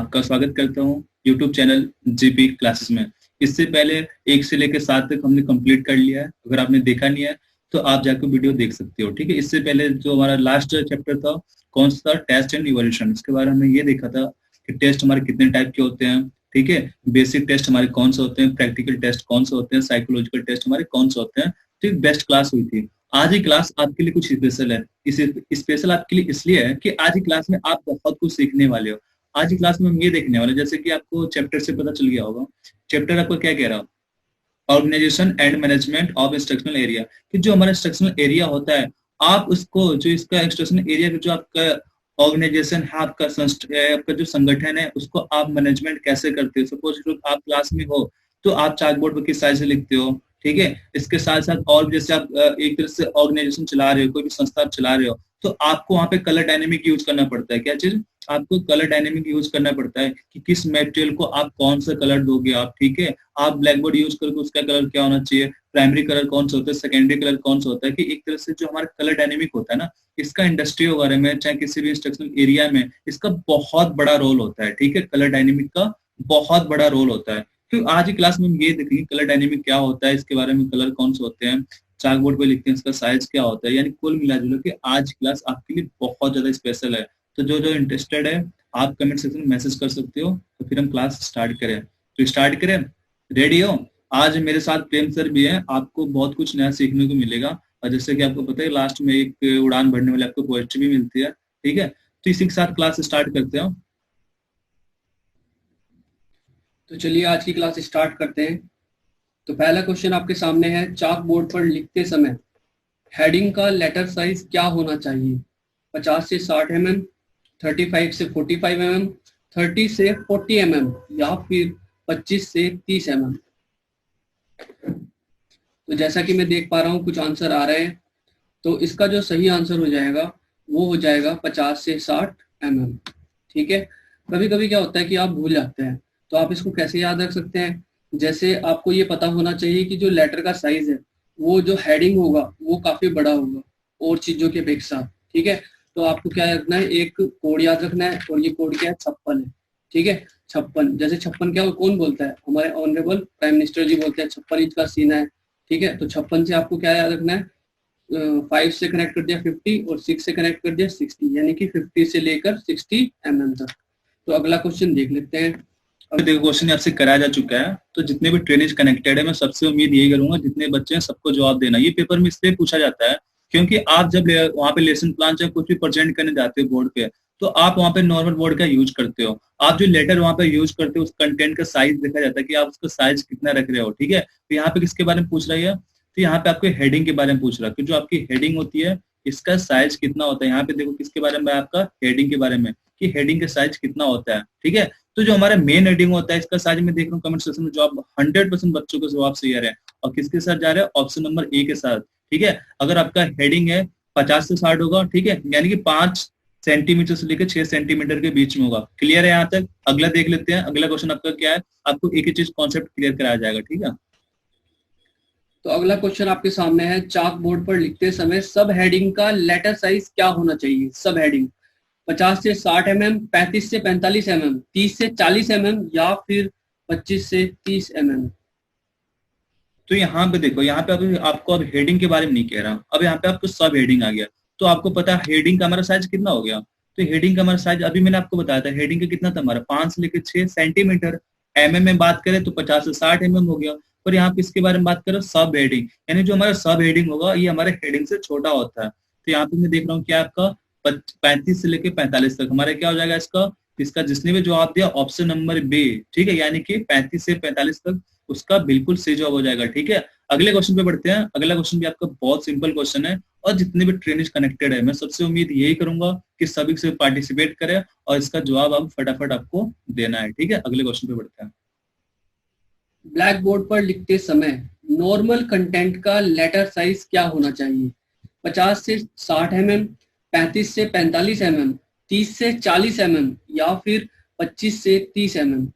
आपका स्वागत करता हूँ YouTube चैनल जीपी क्लासेस में। इससे पहले 1 से लेकर 7 तक हमने कंप्लीट कर लिया है। अगर आपने देखा नहीं है तो आप जाकर वीडियो देख सकते हो, ठीक है। इससे पहले जो हमारा लास्ट चैप्टर था कौन सा था, टेस्ट एंड इवोल्यूशन। इसके बारे में हमने ये देखा था कि टेस्ट हमारे कितने टाइप के होते हैं, ठीक है। बेसिक टेस्ट हमारे कौन से होते हैं, प्रैक्टिकल टेस्ट कौन से होते हैं, साइकोलॉजिकल टेस्ट हमारे कौन से होते हैं। तो एक बेस्ट क्लास हुई थी। आज की क्लास आपके लिए कुछ स्पेशल है। इस स्पेशल आपके लिए इसलिए है कि आज की क्लास में आप बहुत कुछ सीखने वाले हो। आज की क्लास में हम ये देखने वाले, जैसे कि आपको चैप्टर से पता चल गया होगा, चैप्टर आपको क्या कह रहा है, organisation and management of instructional area. कि जो हमारा इंस्ट्रक्शनल एरिया होता है, आप उसको जो इसका इंस्ट्रक्शनल एरिया जो आपका ऑर्गेनाइजेशन है, आपका जो संगठन है, उसको आप मैनेजमेंट कैसे करते हो। सपोज आप क्लास में हो तो आप चार्ट बोर्ड पर किस साइज से लिखते हो, ठीक है। इसके साथ साथ और जैसे आप एक तरह से ऑर्गेनाइजेशन चला रहे हो, कोई भी संस्था चला रहे हो, तो आपको वहां पे कलर डायनेमिक यूज करना पड़ता है। क्या चीज, आपको कलर डायनेमिक यूज करना पड़ता है कि किस मटेरियल को आप कौन सा कलर दोगे आप, ठीक है। आप ब्लैक बोर्ड यूज करके उसका कलर क्या होना चाहिए, प्राइमरी कलर कौन सा होता है, सेकेंडरी कलर कौन सा होता है। कि एक तरह से जो हमारा कलर डायनेमिक होता है ना, इसका इंडस्ट्री वगैरह में चाहे किसी भी इंस्ट्रक्शनल एरिया में इसका बहुत बड़ा रोल होता है, ठीक है। कलर डायनेमिक का बहुत बड़ा रोल होता है। तो आज की क्लास में हम ये देखेंगे कलर डायनेमिक क्या होता है, इसके बारे में, कलर कौन से होते हैं, चार्ट बोर्ड पे लिखते हैं, इसका साइज क्या होता है। यानी कुल मिला जुला के आज क्लास आपके लिए बहुत ज्यादा स्पेशल है। तो जो जो इंटरेस्टेड है आप कमेंट सेक्शन में मैसेज कर सकते हो, तो फिर हम क्लास स्टार्ट करें। तो स्टार्ट करें, रेडी हो। आज मेरे साथ प्रेम सर भी है, आपको बहुत कुछ नया सीखने को मिलेगा। और जैसे कि आपको पता है लास्ट में एक उड़ान भरने वाले आपको पोएट्री भी मिलती है, ठीक है। तो इसी के साथ क्लास स्टार्ट करते हो। तो चलिए आज की क्लास स्टार्ट करते हैं। तो पहला क्वेश्चन आपके सामने है, चाक बोर्ड पर लिखते समय हेडिंग का लेटर साइज क्या होना चाहिए। 50 से 60 mm, 35 से 45 mm, 30 से 40 mm या फिर 25 से 30 mm। तो जैसा कि मैं देख पा रहा हूँ कुछ आंसर आ रहे हैं, तो इसका जो सही आंसर हो जाएगा वो हो जाएगा 50 से 60 mm, ठीक है। कभी कभी क्या होता है कि आप भूल जाते हैं, तो आप इसको कैसे याद रख सकते हैं। जैसे आपको ये पता होना चाहिए कि जो लेटर का साइज है वो जो हेडिंग होगा वो काफी बड़ा होगा और चीजों की अपेक्षा, ठीक है। तो आपको क्या रखना है, एक कोड याद रखना है, और ये कोड क्या है, 56 है, ठीक है। 56, जैसे 56 क्या कौन बोलता है, हमारे ऑनरेबल प्राइम मिनिस्टर जी बोलते हैं 56 इंच का सीना है, ठीक है। तो 56 से आपको क्या याद रखना है, 5 से कनेक्ट कर दिया 50 और 6 से कनेक्ट कर दिया 60, यानी कि 50 से लेकर 60 mm तक। तो अगला क्वेश्चन देख लेते हैं। अब देखो क्वेश्चन आपसे कराया जा चुका है, तो जितने भी ट्रेनिंग कनेक्टेड है मैं सबसे उम्मीद यही करूंगा जितने बच्चे हैं सबको जवाब देना। ये पेपर में इसलिए पूछा जाता है क्योंकि आप जब वहाँ पे लेसन प्लान चाहे कुछ भी प्रेजेंट करने जाते हो बोर्ड पे, तो आप वहाँ पे नॉर्मल बोर्ड का यूज करते हो। आप जो लेटर वहाँ पे यूज करते हो उस कंटेंट का साइज देखा जाता है कि आप उसका साइज कितना रख रहे हो, ठीक है। तो यहाँ पे किसके बारे में पूछ रही है, तो यहाँ पे आपको हेडिंग के बारे में पूछ रहा है कि जो आपकी हेडिंग होती है इसका साइज कितना होता है। यहाँ पे देखो किसके बारे में, आपका हेडिंग के बारे में, कि हेडिंग का साइज कितना होता है, ठीक है। तो जो हमारा मेन हेडिंग होता है इसका साइज में देख रहा हूँ कमेंट सेक्शन में जवाब 100% बच्चों का जवाब सही आ रहा है। और किसके साथ जा रहा है, ऑप्शन नंबर ए के साथ, ठीक है। अगर आपका हेडिंग है 50 से 60 होगा, ठीक है, यानी कि 5 सेंटीमीटर से लेकर 6 सेंटीमीटर के बीच में होगा। क्लियर है यहाँ तक। अगला देख लेते हैं, अगला क्वेश्चन आपका क्या है, आपको एक ही चीज कॉन्सेप्ट क्लियर कराया जाएगा, ठीक है। तो अगला क्वेश्चन आपके सामने है, चाक बोर्ड पर लिखते समय सब हेडिंग का लेटर साइज क्या होना चाहिए। सब हेडिंग 50 से 60 mm, 35 से 45 mm, 30 से 40 mm या फिर 25 से 30 mm। तो यहाँ पे देखो, यहाँ पे आपको अब हेडिंग के बारे में नहीं कह रहा, अब यहाँ पे आपको सब हेडिंग आ गया। तो आपको पता है हेडिंग का हमारा साइज कितना हो गया। तो हेडिंग का हमारा साइज अभी मैंने आपको बताया था, हेडिंग का कितना था हमारा 5 से लेकर 6 सेंटीमीटर। mm में बात करें तो 50 से 60 mm हो गया। पर यहाँ पे इसके बारे में बात करें सब हेडिंग, यानी जो हमारा सब हेडिंग होगा ये हमारे हेडिंग से छोटा होता है। तो यहाँ पे मैं देख रहा हूँ क्या आपका 35 से लेकर 45 तक हमारा क्या हो जाएगा इसका जिसने भी जवाब दिया ऑप्शन नंबर बी, ठीक है, यानी कि 35 से 45 तक उसका बिल्कुल सही जवाब हो जाएगा, ठीक है। अगले क्वेश्चन पे बढ़ते हैं। अगला क्वेश्चन भी आपका बहुत सिंपल क्वेश्चन है, और जितने भी ट्रेनिंग कनेक्टेड है मैं सबसे उम्मीद यही करूंगा कि सभी से पार्टिसिपेट करें और इसका जवाब अब फटाफट आपको देना है, ठीक है। अगले क्वेश्चन पे बढ़ते हैं। ब्लैक बोर्ड पर लिखते समय नॉर्मल कंटेंट का लेटर साइज क्या होना चाहिए। 50 से 60 mm, 35 से 45 mm, 30 से 40 mm या फिर 25 से 30 mm।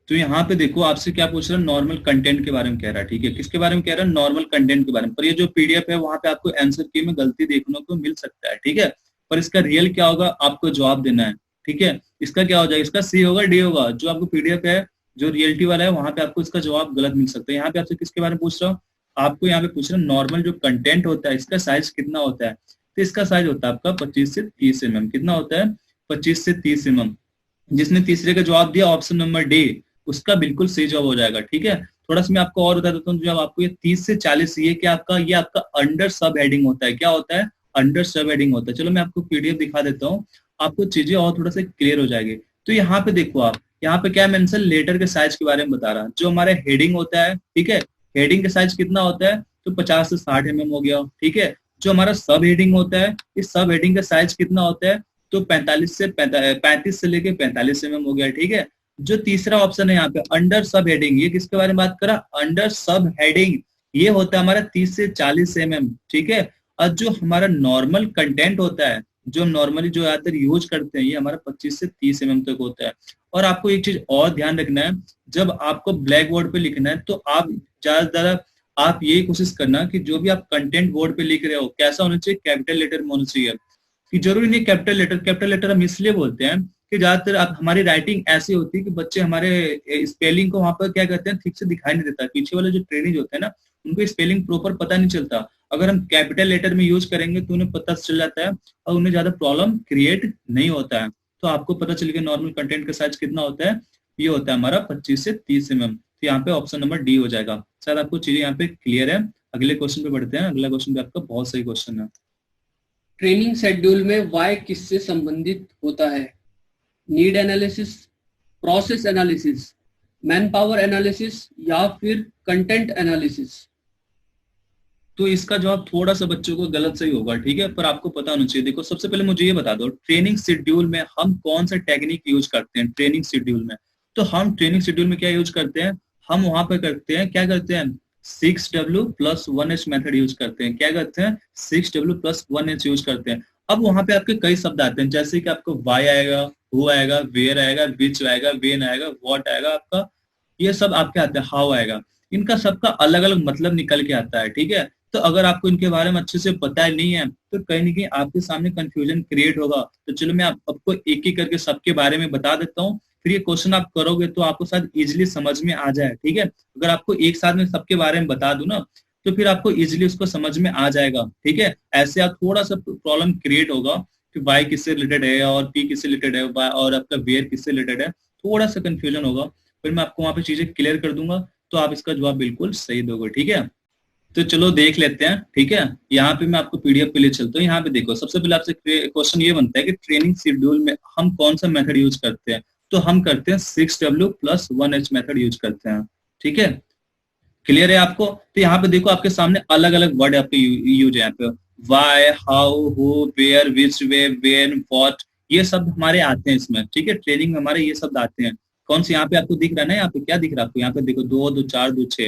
तो यहाँ पे देखो आपसे क्या पूछ रहा है, नॉर्मल कंटेंट के बारे में कह रहा है, ठीक है। किसके बारे में कह रहा है, नॉर्मल कंटेंट के बारे में। पर ये जो पीडीएफ है वहां पे आपको आंसर की में गलती देखने को मिल सकता है, ठीक है। पर इसका रियल क्या होगा आपको जवाब देना है। ठीक है। इसका क्या हो जाएगा, इसका सी होगा डी होगा। जो आपको पीडीएफ है जो रियलिटी वाला है वहां पे आपको इसका जवाब गलत मिल सकता है। यहाँ पे आपसे किसके बारे में पूछ रहा हूँ, आपको यहाँ पे पूछ रहा हूँ नॉर्मल जो कंटेंट होता है इसका साइज कितना होता है। तो इसका साइज होता है आपका 25 से 30 mm। कितना होता है, 25 से 30 mm। जिसने तीसरे का जवाब दिया ऑप्शन नंबर डी, उसका बिल्कुल सही जवाब हो जाएगा। ठीक है, थोड़ा सा मैं आपको और बता देता हूँ। जब आपको ये 30 से 40, ये क्या आपका, ये आपका अंडर सब हेडिंग होता है। क्या होता है, अंडर सब हेडिंग होता है। चलो मैं आपको पीडीएफ दिखा देता हूँ, आपको चीजें और थोड़ा सा क्लियर हो जाएगी। तो यहाँ पे देखो आप, यहाँ पे क्या मेंशन, लेटर के साइज के बारे में बता रहा है। जो हमारे हेडिंग होता है, ठीक है, हेडिंग का साइज कितना होता है, तो 50 से 60 mm हो गया। ठीक है, जो हमारा सब हेडिंग होता है, इस सब हेडिंग का साइज कितना होता है, तो 35 से लेके 45 mm हो गया। ठीक है, जो तीसरा ऑप्शन है यहाँ पे अंडर सब हेडिंग, ये किसके बारे में बात करा, अंडर सब हेडिंग, ये होता है हमारा 30 से 40 mm। ठीक है, और जो हमारा नॉर्मल कंटेंट होता है, जो नॉर्मली जो ज्यादातर यूज करते हैं, ये हमारा 25 से 30 mm तक होता है। और आपको एक चीज और ध्यान रखना है, जब आपको ब्लैक बोर्ड पे लिखना है तो आप ज्यादा से ज्यादा आप यही कोशिश करना कि जो भी आप कंटेंट बोर्ड पे लिख रहे हो कैसा होना चाहिए, कैपिटल लेटर में होना चाहिए। कि जरूरी नहीं कैपिटल लेटर, कैपिटल लेटर हम इसलिए बोलते हैं कि ज्यादातर आप हमारी राइटिंग ऐसी होती है कि बच्चे हमारे स्पेलिंग को वहां पर क्या करते हैं, ठीक से दिखाई नहीं देता। पीछे वाले जो ट्रेनिंग होते हैं ना, उनको स्पेलिंग प्रॉपर पता नहीं चलता। अगर हम कैपिटल लेटर में यूज करेंगे तो उन्हें पता चल जाता है और उन्हें ज्यादा प्रॉब्लम क्रिएट नहीं होता है। तो आपको पता चल गया नॉर्मल कंटेंट का साइज कितना होता है, ये होता है हमारा 25 से 30 mm। तो यहाँ पे ऑप्शन नंबर डी हो जाएगा। शायद आपको चीजें यहाँ पे क्लियर है। अगले क्वेश्चन पे बढ़ते हैं। अगला क्वेश्चन भी आपका बहुत सही क्वेश्चन है। ट्रेनिंग शेड्यूल में वाई किससे संबंधित होता है, need analysis, process analysis, man power analysis या फिर कंटेंट एनालिसिस। तो इसका जवाब थोड़ा सा बच्चों को गलत सही होगा, ठीक है, पर आपको पता होना चाहिए। देखो सबसे पहले मुझे ये बता दो, ट्रेनिंग शेड्यूल में हम कौन सा टेक्निक यूज करते हैं ट्रेनिंग शेड्यूल में। तो हम ट्रेनिंग शेड्यूल में क्या यूज करते हैं, हम वहां पर करते हैं, क्या करते हैं, 6W+1H मेथड यूज करते हैं। क्या करते हैं, 6W+1H यूज करते हैं। अब वहां पे आपके कई शब्द आते हैं, जैसे कि आपको वाई आएगा, हु आएगा, वेयर आएगा, विच आएगा, वेन आएगा, व्हाट आएगा, आपका ये सब आपके आते हैं, हाउ आएगा। इनका सबका अलग अलग मतलब निकल के आता है। ठीक है, तो अगर आपको इनके बारे में अच्छे से पता नहीं है तो कहीं ना कहीं आपके सामने कंफ्यूजन क्रिएट होगा। तो चलो मैं आपको एक एक करके सबके बारे में बता देता हूँ, फिर ये क्वेश्चन आप करोगे तो आपको शायद इजिली समझ में आ जाए। ठीक है, अगर आपको एक साथ में सबके बारे में बता दूं ना तो फिर आपको इजिली उसको समझ में आ जाएगा। ठीक है, ऐसे आप थोड़ा सा प्रॉब्लम क्रिएट होगा कि वाई किससे रिलेटेड है और पी किससे रिलेटेड है और आपका वेयर किससे रिलेटेड है, थोड़ा सा कंफ्यूजन होगा। फिर मैं आपको वहां पे चीजें क्लियर कर दूंगा तो आप इसका जवाब बिल्कुल सही दोगे। ठीक है, तो चलो देख लेते हैं। ठीक है, यहाँ पे मैं आपको पीडीएफ पे ले चलता हूँ। यहाँ पे देखो सबसे पहले आपसे क्वेश्चन ये बनता है कि ट्रेनिंग शेड्यूल में हम कौन सा मेथड यूज करते हैं। तो हम करते हैं 6W+1H मेथड यूज करते हैं। ठीक है, क्लियर है आपको। तो यहाँ पे देखो आपके सामने अलग अलग वर्ड आपके यूज है। यहाँ पे why, how, who, where, which, way, when, what, ये सब हमारे आते हैं इसमें। ठीक है, ट्रेनिंग में हमारे ये शब्द आते हैं। कौन से यहाँ पे आपको दिख रहा है ना, यहाँ पे क्या दिख रहा है आपको, यहाँ पे देखो 2, 2, 4, 2, 6।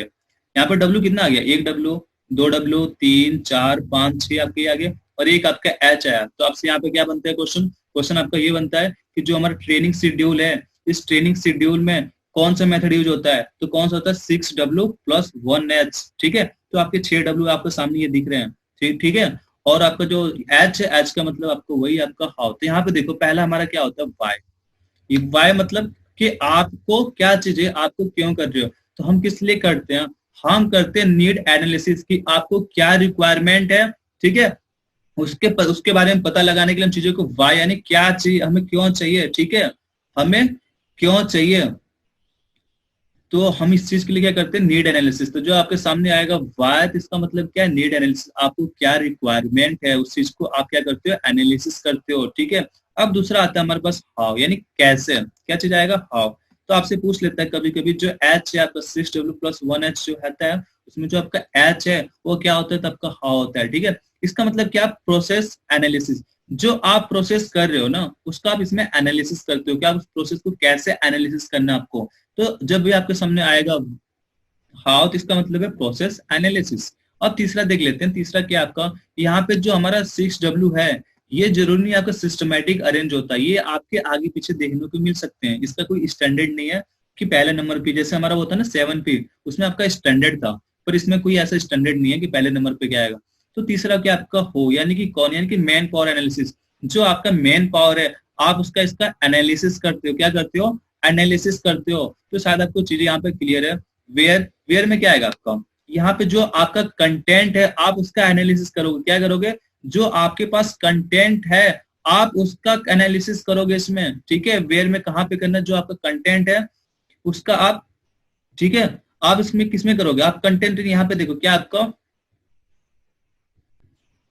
यहाँ पे W कितना आ गया, 1W, 2W, 3, 4, 5, 6 आपके ये आ गए और एक आपका H आया। तो आपसे यहाँ पे क्या बनता है क्वेश्चन, क्वेश्चन आपका ये बनता है कि जो हमारा ट्रेनिंग शेड्यूल है, इस ट्रेनिंग शेड्यूल में कौन सा मेथड यूज होता है। तो कौन सा होता है, 6W+1H। ठीक है, तो आपके 6W आपके सामने ये दिख रहे हैं। ठीक है, और आपका जो H है, H का मतलब आपको वही आपका हाउ। तो यहाँ पे देखो पहला हमारा क्या होता है, वाई। ये वाई मतलब कि आपको क्या चीजें, आपको क्यों कर रहे हो। तो हम किस लिए करते हैं, हम करते हैं नीड एनालिसिस की आपको क्या रिक्वायरमेंट है। ठीक है, उसके बारे में पता लगाने के लिए हम चीजों को वाई यानी क्या चाहिए, हमें क्यों चाहिए। ठीक है, हमें क्यों चाहिए, तो हम इस चीज के लिए क्या करते हैं, नीड एनालिसिस। तो जो आपके सामने आएगा वाई, इसका मतलब क्या है, नीड एनालिसिस। आपको क्या रिक्वायरमेंट है उस चीज को आप क्या करते हो, एनालिसिस करते हो। ठीक है, अब दूसरा आता है हमारे पास हाउ, यानी कैसे, क्या चीज आएगा, हाउ। तो आपसे पूछ लेता है कभी कभी जो H है आपका 6W+1H जो होता है, उसमें जो आपका H है वो क्या होता है, तो आपका हाउ होता है। ठीक है, इसका मतलब क्या, प्रोसेस एनालिसिस। जो आप प्रोसेस कर रहे हो ना उसका आप इसमें एनालिसिस करते हो, क्या उस प्रोसेस को कैसे एनालिसिस करना है आपको। तो जब भी आपके सामने आएगा हाउ, तो इसका मतलब है प्रोसेस एनालिसिस। अब तीसरा देख लेते हैं, तीसरा क्या आपका, यहाँ पे जो हमारा 6W है, ये जरूरी नहीं आपका सिस्टमैटिक अरेंज होता है, ये आपके आगे पीछे देखने को मिल सकते हैं। इसका कोई स्टैंडर्ड नहीं है कि पहले नंबर पे, जैसे हमारा होता है ना 7P, उसमें आपका स्टैंडर्ड था, पर इसमें कोई ऐसा स्टैंडर्ड नहीं है कि पहले नंबर पे क्या आएगा। तो तीसरा क्या आपका हो, यानी कि कौन, यानी कि मैन पावर एनालिसिस। जो आपका मैन पावर है, आप उसका इसका एनालिसिस करते हो। क्या करते हो? एनालिसिस करते हो। तो शायद आपको चीजें यहाँ पे क्लियर है। वेयर, वेयर में क्या आएगा आपका? यहाँ पे जो आपका कंटेंट है आप उसका एनालिसिस करोगे। क्या करोगे? जो आपके पास कंटेंट है आप उसका एनालिसिस करोगे इसमें, ठीक है। वेयर में कहाँ पे करना है? जो आपका कंटेंट है उसका आप, ठीक है, आप इसमें किसमें करोगे? आप कंटेंट यहाँ पे देखो क्या आपका,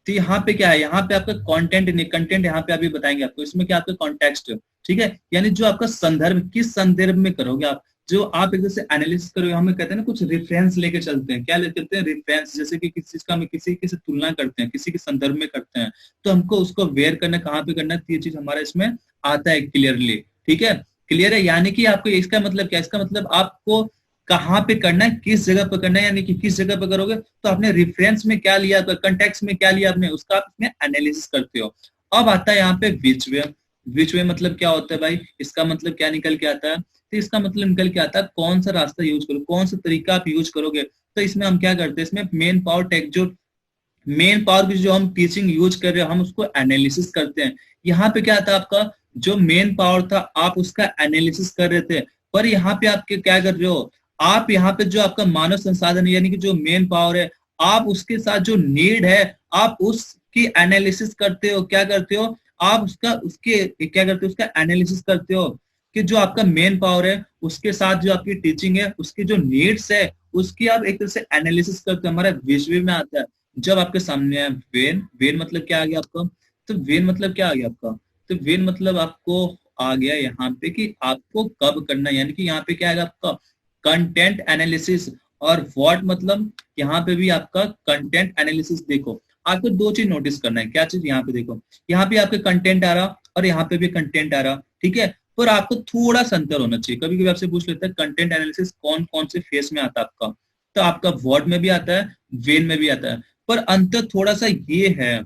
तो यहाँ पे क्या है? यहाँ पे आपका कंटेंट नहीं, कंटेंट यहाँ पे अभी बताएंगे आपको। इसमें क्या आपका कॉन्टेक्स्ट, ठीक है, यानी जो आपका संदर्भ, किस संदर्भ में करोगे आप, जो आप एक तरह से एनालिसिस करोगे। हमें कहते हैं ना कुछ रेफरेंस लेके चलते हैं। क्या लेके चलते हैं? रेफरेंस। जैसे कि किसी चीज का हम किसी के से तुलना करते हैं, किसी के संदर्भ में करते हैं, तो हमको उसको वेयर करना कहाँ पे करना है, ये चीज हमारा इसमें आता है क्लियरली, ठीक है। क्लियर है? यानी कि आपको इसका मतलब क्या? इसका मतलब आपको कहाँ पे करना है, किस जगह पे करना है, यानी कि किस जगह पे करोगे। तो आपने रेफरेंस में क्या लिया, तो कंटेक्स्ट में क्या लिया आपने, उसका आप इसमें एनालिसिस करते हो। अब आता है यहाँ पे विच वे। विच वे मतलब क्या होता है भाई? इसका मतलब क्या निकल के आता है? तो इसका मतलब निकल के आता है कौन सा रास्ता यूज करो, कौन सा तरीका आप यूज करोगे। तो इसमें हम क्या करते हैं, इसमें मेन पावर टेक, जो मेन पावर की जो हम टीचिंग यूज कर रहे हैं हम उसको एनालिसिस करते हैं। यहाँ पे क्या था आपका, जो मेन पावर था आप उसका एनालिसिस कर रहे थे, पर यहाँ पे आप क्या कर रहे हो, आप यहाँ पे जो आपका मानव संसाधन यानी कि जो मेन पावर है आप उसके साथ जो नीड है आप उसकी एनालिसिस करते हो। क्या करते हो? आप उसका उसके क्या करते हो, उसका एनालिसिस करते हो कि जो आपका मेन पावर है उसके साथ जो आपकी टीचिंग है उसकी जो नीड्स है उसकी आप एक तरह से एनालिसिस करते हो। हमारा विश्व में आता है जब आपके सामने है वेन। वेन मतलब क्या आ गया आपका? तो वेन मतलब क्या आ गया आपका? तो वेन मतलब आपको आ गया यहाँ पे कि आपको कब करना है, यानी कि यहाँ पे क्या आएगा आपका कंटेंट एनालिसिस। और व्हाट मतलब यहाँ पे भी आपका कंटेंट एनालिसिस। देखो आपको दो चीज नोटिस करना है। क्या चीज? यहाँ पे देखो, यहाँ पे आपका कंटेंट आ रहा और यहाँ पे भी कंटेंट आ रहा, ठीक है। पर आपको थोड़ा सा अंतर होना चाहिए। कभी कभी आपसे पूछ लेता है कंटेंट एनालिसिस कौन कौन से फेस में आता है आपका, तो आपका वर्ड में भी आता है, वेन में भी आता है। पर अंतर थोड़ा सा ये है,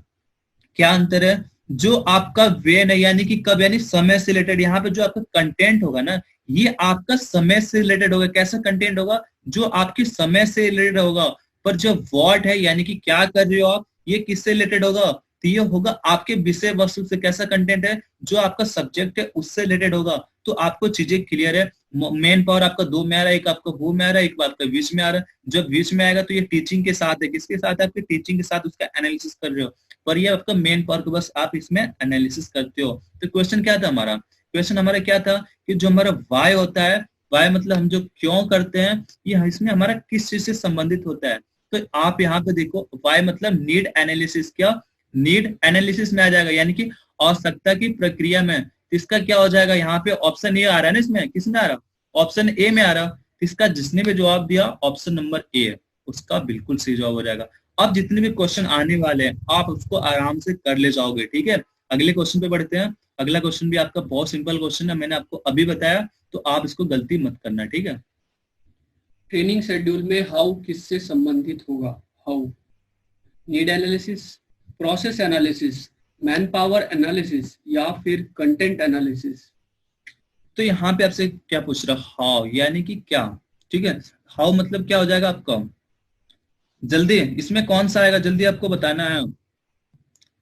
क्या अंतर है? जो आपका वेन है यानी कि कब, यानी समय से रिलेटेड। यहाँ पे जो आपका कंटेंट होगा ना ये आपका समय से रिलेटेड होगा। कैसा कंटेंट होगा? जो आपके समय से रिलेटेड होगा। पर जो व्हाट है यानी कि क्या कर रहे हो आप, ये किससे रिलेटेड होगा? तो ये होगा आपके विषय वस्तु से। कैसा कंटेंट है? जो आपका सब्जेक्ट है उससे रिलेटेड होगा। तो आपको चीजें क्लियर है। मेन पावर आपका दो में आ रहा है, एक आपका वो में आ रहा है, एक आपका बीच में आ रहा है। जब बीच में आएगा तो ये टीचिंग के साथ है। किसके साथ है? आपके टीचिंग के साथ उसका एनालिसिस कर रहे हो। पर ये आपका मेन पावर को बस आप इसमें एनालिसिस करते हो। तो क्वेश्चन क्या था हमारा? क्वेश्चन हमारा क्या था कि जो हमारा वाई होता है, वाई मतलब हम जो क्यों करते हैं, ये इसमें हमारा किस चीज से संबंधित होता है। तो आप यहाँ पे देखो वाई मतलब नीड एनालिसिस। क्या? नीड एनालिसिस में आ जाएगा, यानी कि आवश्यकता की प्रक्रिया में। इसका क्या हो जाएगा? यहाँ पे ऑप्शन ए आ रहा है ना, इसमें किसमें आ रहा? ऑप्शन ए में आ रहा। इसका जिसने भी जवाब दिया ऑप्शन नंबर ए है उसका बिल्कुल सही जवाब हो जाएगा। अब जितने भी क्वेश्चन आने वाले हैं आप उसको आराम से कर ले जाओगे, ठीक है। अगले क्वेश्चन पे बढ़ते हैं। अगला क्वेश्चन भी आपका बहुत सिंपल क्वेश्चन है, मैंने आपको अभी बताया, तो आप इसको गलती मत करना, ठीक है। ट्रेनिंग शेड्यूल में हाउ किससे संबंधित होगा? How, need analysis, process analysis, man power analysis या फिर कंटेंट एनालिसिस? तो यहाँ पे आपसे क्या पूछ रहा, हाउ यानी कि क्या, ठीक है। हाउ मतलब क्या हो जाएगा आपका? जल्दी इसमें कौन सा आएगा, जल्दी आपको बताना है।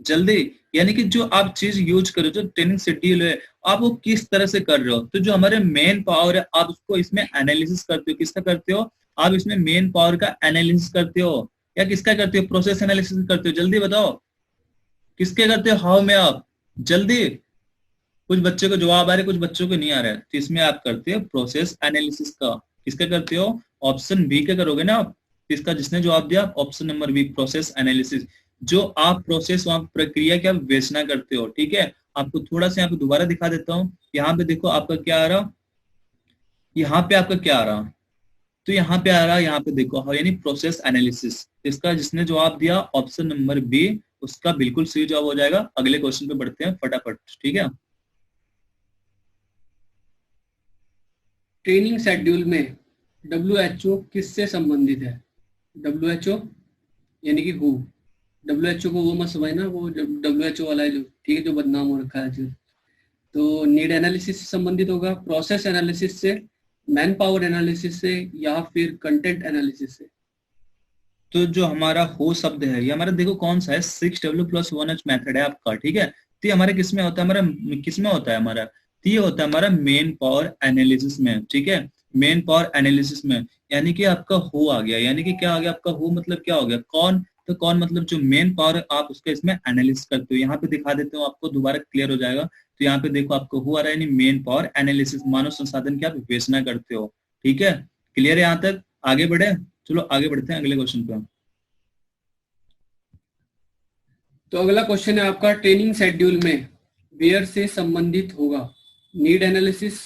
जल्दी यानी कि जो आप चीज यूज करो, जो ट्रेनिंग शेड्यूल है आप वो किस तरह से कर रहे हो। तो जो हमारे मेन पावर है आप उसको इसमें एनालिसिस करते हो। किसका करते हो? आप इसमें मेन पावर का एनालिसिस करते हो या किसका करते हो? प्रोसेस एनालिसिस करते हो। जल्दी बताओ किसके करते हो हाउ में आप, जल्दी। कुछ बच्चे को जवाब आ रहे, कुछ बच्चों को नहीं आ रहा है। तो इसमें आप करते हो प्रोसेस एनालिसिस का। किसका करते हो? ऑप्शन बी का करोगे ना आप। इसका जिसने जवाब दिया option number B, process analysis. जो आप प्रोसेस वहां प्रक्रिया क्या विवेचना करते हो, ठीक है। आपको थोड़ा सा यहाँ पे दोबारा दिखा देता हूँ। यहाँ पे देखो आपका क्या आ रहा, यहाँ पे आपका क्या आ रहा, तो यहाँ पे आ रहा, यहाँ पे देखो हाँ, यानी प्रोसेस एनालिसिस। इसका जिसने जवाब दिया ऑप्शन नंबर बी उसका बिल्कुल सही जवाब हो जाएगा। अगले क्वेश्चन पे बढ़ते हैं फटाफट, ठीक है। ट्रेनिंग शेड्यूल में WHO किससे संबंधित है? WHO यानी कि हु। WHO को वो मत समझना, वो WHO वाला है जो, ठीक है, जो बदनाम हो रखा है जो। तो नीड एनालिसिस से संबंधित होगा, प्रोसेस एनालिसिस से, मैन पावर एनालिसिस से या फिर कंटेंट एनालिसिस से? तो जो हमारा हो शब्द है ये हमारा देखो कौन सा है, 6W+1H मेथड है आपका, ठीक है। तो ये हमारे किस में होता है, हमारा किस में होता है हमारा, तो ये होता है हमारा मेन पावर एनालिसिस में, ठीक है, मेन पावर एनालिसिस में। यानी कि आपका हु आ गया, यानी कि क्या आ गया आपका हु, मतलब क्या हो गया, कौन, तो कौन मतलब जो मेन पावर आप उसका इसमें एनालिसिस करते हो। यहाँ पे दिखा देते हो आपको, दोबारा क्लियर हो जाएगा। तो यहाँ पे देखो आपको हु आ रहा है, यानी मेन पावर एनालिसिस, मानव संसाधन की आप विवेचना करते हो, ठीक है। क्लियर है यहाँ तक, आगे बढ़े, चलो आगे बढ़ते हैं अगले क्वेश्चन पे। तो अगला क्वेश्चन है आपका, ट्रेनिंग शेड्यूल में वेयर से संबंधित होगा, need analysis,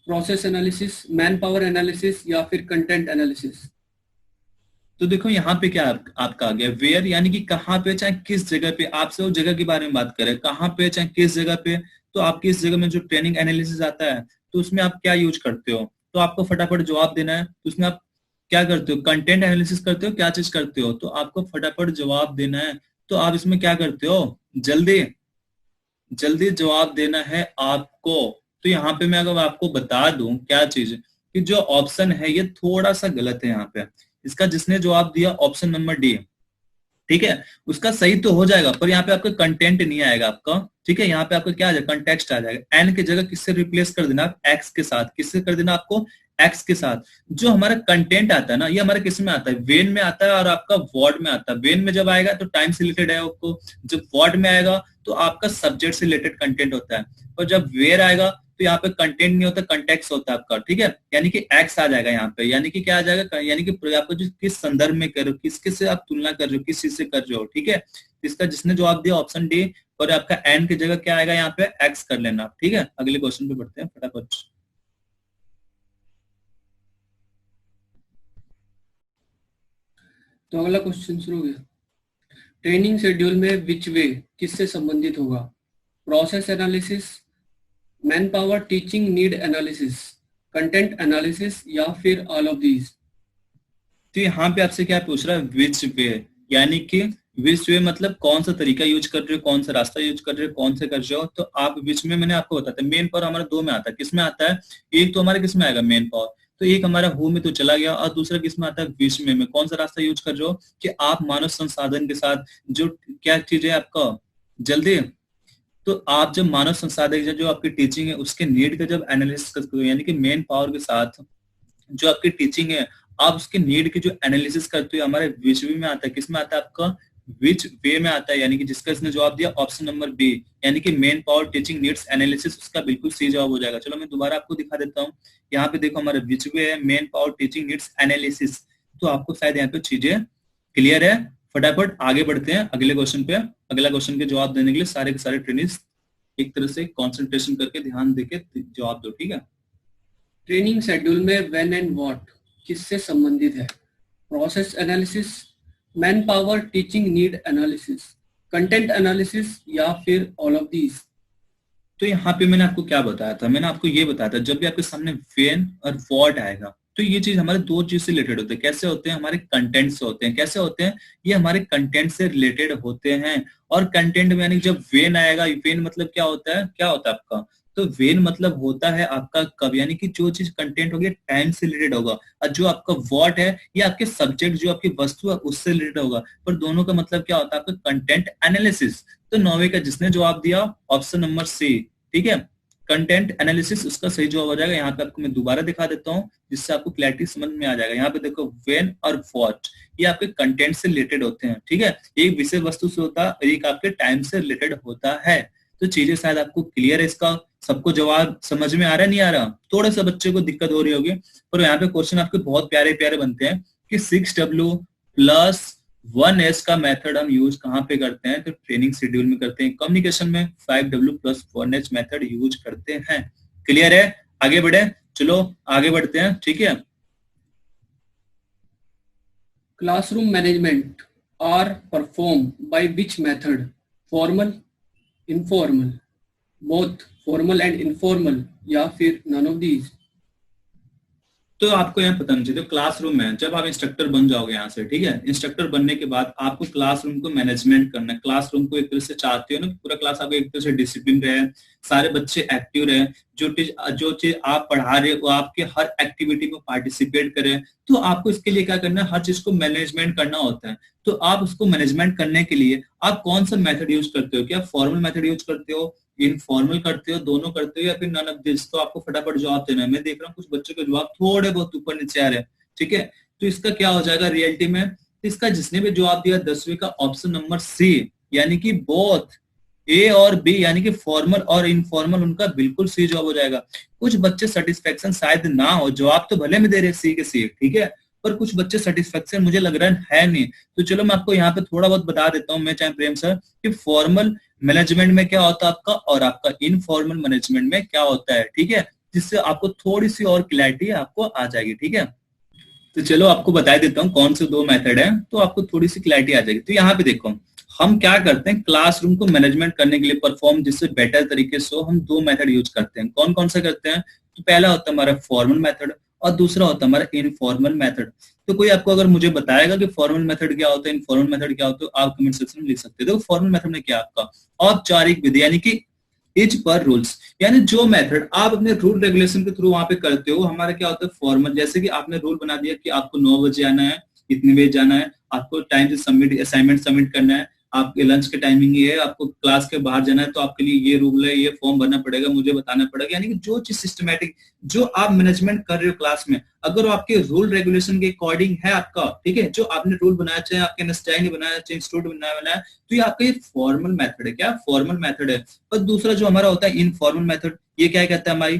process analysis, man power analysis या फिर कंटेंट एनालिसिस। तो देखो यहाँ पे क्या आपका आ गया वेयर, यानी कि कहाँ पे, चाहे किस जगह पे, आपसे वो जगह के बारे में बात करें, कहाँ पे चाहे किस जगह पे। तो आपकी इस जगह में जो ट्रेनिंग एनालिसिस आता है, तो उसमें आप क्या यूज करते हो, तो आपको फटाफट जवाब देना है। तो उसमें आप क्या करते हो, कंटेंट एनालिसिस करते हो, क्या चीज करते हो, तो आपको फटाफट जवाब देना है। तो आप इसमें क्या करते हो, जल्दी जल्दी जवाब देना है आपको। तो यहाँ पे मैं अगर आपको बता दूं क्या चीज, कि जो ऑप्शन है ये थोड़ा सा गलत है यहाँ पे। इसका जिसने जवाब दिया ऑप्शन नंबर डी, ठीक है, उसका सही तो हो जाएगा, पर यहाँ पे आपका कंटेंट नहीं आएगा आपका, ठीक है। यहाँ पे आपका क्या आ जाएगा, कंटेक्स्ट आ जाएगा। एन की जगह किससे रिप्लेस कर देना आप, एक्स के साथ, किससे कर देना आपको, एक्स के साथ। जो हमारा कंटेंट आता है ना, ये हमारे किस में आता है, वेन में आता है और आपका वर्ड में आता है। वेन में जब आएगा तो टाइम से रिलेटेड है आपको, जब वर्ड में आएगा तो आपका सब्जेक्ट से रिलेटेड कंटेंट होता है, और जब वेयर आएगा तो यहाँ पे कंटेंट नहीं होता, कंटेक्स्ट होता है आपका, ठीक है। यानी कि एक्स आ जाएगा यहाँ पे, यानी कि क्या आ जाएगा, यानी कि आपको जो किस संदर्भ में कर रहे हो, किसके से आप तुलना कर रहे हो, किस चीज से कर रहे हो, ठीक है। इसका जिसने जवाब दिया ऑप्शन डी, और आपका एन की जगह क्या आएगा यहाँ पे, एक्स कर लेना, ठीक है। अगले क्वेश्चन पे बढ़ते हैं फटाफट। तो अगला क्वेश्चन शुरू हो गया। ट्रेनिंग शेड्यूल में विच वे किससे संबंधित होगा, process analysis, man power teaching need analysis, content analysis या फिर ऑल ऑफ दीज। तो यहाँ पे आपसे क्या पूछ रहा है, विच वे, यानी कि विच वे मतलब कौन सा तरीका यूज कर रहे हो, कौन सा रास्ता यूज कर रहे हो, कौन से कर रहे हो। तो आप विच में, मैंने आपको बताया मेन पावर हमारा दो में आता है, किस में आता है, एक तो हमारे किस में आएगा मेन पावर, तो एक हमारा हु में तो चला गया, और दूसरा किस में आता है, विच में कौन सा रास्ता यूज कर रहे हो, कि आप मानव संसाधन के साथ जो क्या चीज है आपका, जल्दी, तो आप जब मानव संसाधन जो आपकी टीचिंग है उसके नीड का जब एनालिसिस करते हो, यानी कि मेन पावर के साथ जो आपकी टीचिंग है, आप उसके नीड की जो एनालिसिस करते हो, हमारे विच वे में आता है, किस में आता है आपका, विच वे में आता है। यानी कि जिसका इसने जवाब दिया ऑप्शन नंबर बी, यानी कि main power teaching needs analysis, उसका बिल्कुल सही जवाब हो जाएगा। चलो मैं दोबारा आपको दिखा देता हूँ। यहाँ पे देखो हमारा विच वे है, main power teaching needs analysis. तो आपको शायद यहाँ पे चीजें क्लियर है। फटाफट आगे बढ़ते हैं अगले क्वेश्चन पे। अगला क्वेश्चन के जवाब देने के लिए सारे के सारे ट्रेनिंग्स एक तरह से कॉन्सेंट्रेशन करके ध्यान देके जवाब दो, ठीक है। ट्रेनिंग शेड्यूल में व्हेन एंड व्हाट किससे संबंधित है, process analysis, man power teaching need analysis, content analysis या फिर ऑल ऑफ दीज। तो यहाँ पे मैंने आपको क्या बताया था, मैंने आपको ये बताया था जब भी आपके सामने वेन और व्हाट आएगा, तो ये चीज हमारे दो चीज से रिलेटेड होते हैं। कैसे होते हैं, हमारे कंटेंट से होते हैं। कैसे होते हैं, ये हमारे कंटेंट से रिलेटेड होते हैं। और कंटेंट में यानी जब वेन आएगा, वेन मतलब क्या होता है, क्या होता है आपका, तो वेन मतलब होता है आपका कब, यानी कि जो चीज कंटेंट होगी टाइम से रिलेटेड होगा, और जो आपका व्हाट है ये आपके सब्जेक्ट जो आपकी वस्तु है उससे रिलेटेड होगा। पर दोनों का मतलब क्या होता है आपका, कंटेंट एनालिसिस। तो 9वीं का जिसने जवाब दिया ऑप्शन नंबर सी, ठीक है, कंटेंट एनालिसिस उसका सही जवाब हो जाएगा। यहाँ पे आपको मैं दोबारा दिखा देता हूँ जिससे आपको क्लैरिटी समझ में आ जाएगा। यहाँ पे देखो वेन और व्हाट ये आपके कंटेंट से रिलेटेड होते हैं, ठीक है। एक विषय वस्तु से होता है, एक आपके टाइम से रिलेटेड होता है। तो चीजें शायद आपको क्लियर है, इसका सबको जवाब समझ में आ रहा नहीं आ रहा, थोड़ा सा बच्चे को दिक्कत हो रही होगी। पर यहाँ पे क्वेश्चन आपके बहुत प्यारे प्यारे बनते हैं कि 6W प्लस 1S का मेथड हम यूज कहाँ पे करते हैं, तो ट्रेनिंग शेड्यूल में करते हैं। कम्युनिकेशन में 5W plus 1H method use करते हैं। क्लियर है, आगे बढ़े, चलो आगे बढ़ते हैं, ठीक है। Classroom management are perform by which method, formal, informal, both formal and informal या फिर नन ऑफ दीज। तो आपको यहाँ पता नहीं चाहिए, तो क्लासरूम में जब आप इंस्ट्रक्टर बन जाओगे यहाँ से, ठीक है, इंस्ट्रक्टर बनने के बाद आपको क्लासरूम को मैनेजमेंट करना है। क्लासरूम को एक तरह से चाहते हो ना, पूरा क्लास आपको एक तरह से डिसिप्लिन रहे, सारे बच्चे एक्टिव रहे, जो चीज आप पढ़ा रहे हो आपके हर एक्टिविटी में पार्टिसिपेट करें। तो आपको इसके लिए क्या करना है, हर चीज को मैनेजमेंट करना होता है। तो आप उसको मैनेजमेंट करने के लिए आप कौन सा मेथड यूज करते हो? क्या फॉर्मल मेथड यूज करते हो, इनफॉर्मल करते हो, दोनों करते हो, या फिर नन ऑफ दिस? तो आपको फटाफट जवाब देना है। मैं देख रहा हूँ कुछ बच्चों के जवाब थोड़े बहुत ऊपर नीचे आ रहे हैं, ठीक है। तो इसका क्या हो जाएगा रियलिटी में? इसका जिसने भी जवाब दिया 10वीं का ऑप्शन नंबर सी, यानी कि बोथ ए और बी, यानी कि फॉर्मल और इनफॉर्मल, उनका बिल्कुल सी जवाब हो जाएगा। कुछ बच्चे सेटिस्फेक्शन शायद ना हो, जवाब तो भले में दे रहे सी के सी, ठीक है, पर कुछ बच्चे सेटिस्फेक्शन मुझे लग रहा है नहीं। तो चलो मैं आपको यहाँ पे थोड़ा बहुत बता देता हूँ, मैं चाहे प्रेम सर, कि फॉर्मल मैनेजमेंट में क्या होता है आपका और आपका इनफॉर्मल मैनेजमेंट में क्या होता है, ठीक है, जिससे आपको थोड़ी सी और क्लैरिटी आपको आ जाएगी, ठीक है। तो चलो आपको बता देता हूँ कौन से दो मेथड है, तो आपको थोड़ी सी क्लैरिटी आ जाएगी। तो यहाँ पे देखो हम क्या करते हैं, क्लासरूम को मैनेजमेंट करने के लिए, परफॉर्म जिससे बेटर तरीके से हम दो मेथड यूज करते हैं। कौन कौन सा करते हैं? तो पहला होता है हमारा फॉर्मल मेथड और दूसरा होता है हमारा इनफॉर्मल मेथड। तो कोई आपको अगर मुझे बताएगा कि फॉर्मल मेथड क्या होता है, इनफॉर्मल मेथड क्या होता है, आप कमेंट सेक्शन में लिख सकते हो। देखो फॉर्मल मेथड में क्या आपका औपचारिक विधि, यानी कि इज पर रूल्स, यानी जो मेथड आप अपने रूल रेगुलेशन के थ्रू वहां पे करते हो, हमारा क्या होता है फॉर्मल। जैसे कि आपने रूल बना दिया कि आपको 9 बजे आना है, इतने बजे जाना है, आपको टाइम से सबमिट असाइनमेंट सबमिट करना है, आपके लंच के टाइमिंग ये है, आपको क्लास के बाहर जाना है तो आपके लिए ये रूल है, ये फॉर्म भरना पड़ेगा, मुझे बताना पड़ेगा। यानी कि जो चीज सिस्टमेटिक जो आप मैनेजमेंट कर रहे हो क्लास में, अगर आपके रूल रेगुलेशन के अकॉर्डिंग है आपका, ठीक है, जो आपने रूल बनाया, चाहे आपके इंस्टाइन बनाया, चाहे इंस्टीट्यूट बनाया, तो ये आपका ये फॉर्मल मेथड है। क्या फॉर्मल मेथड है। और दूसरा जो हमारा होता है इनफॉर्मल मेथड, ये क्या कहता है हमारी,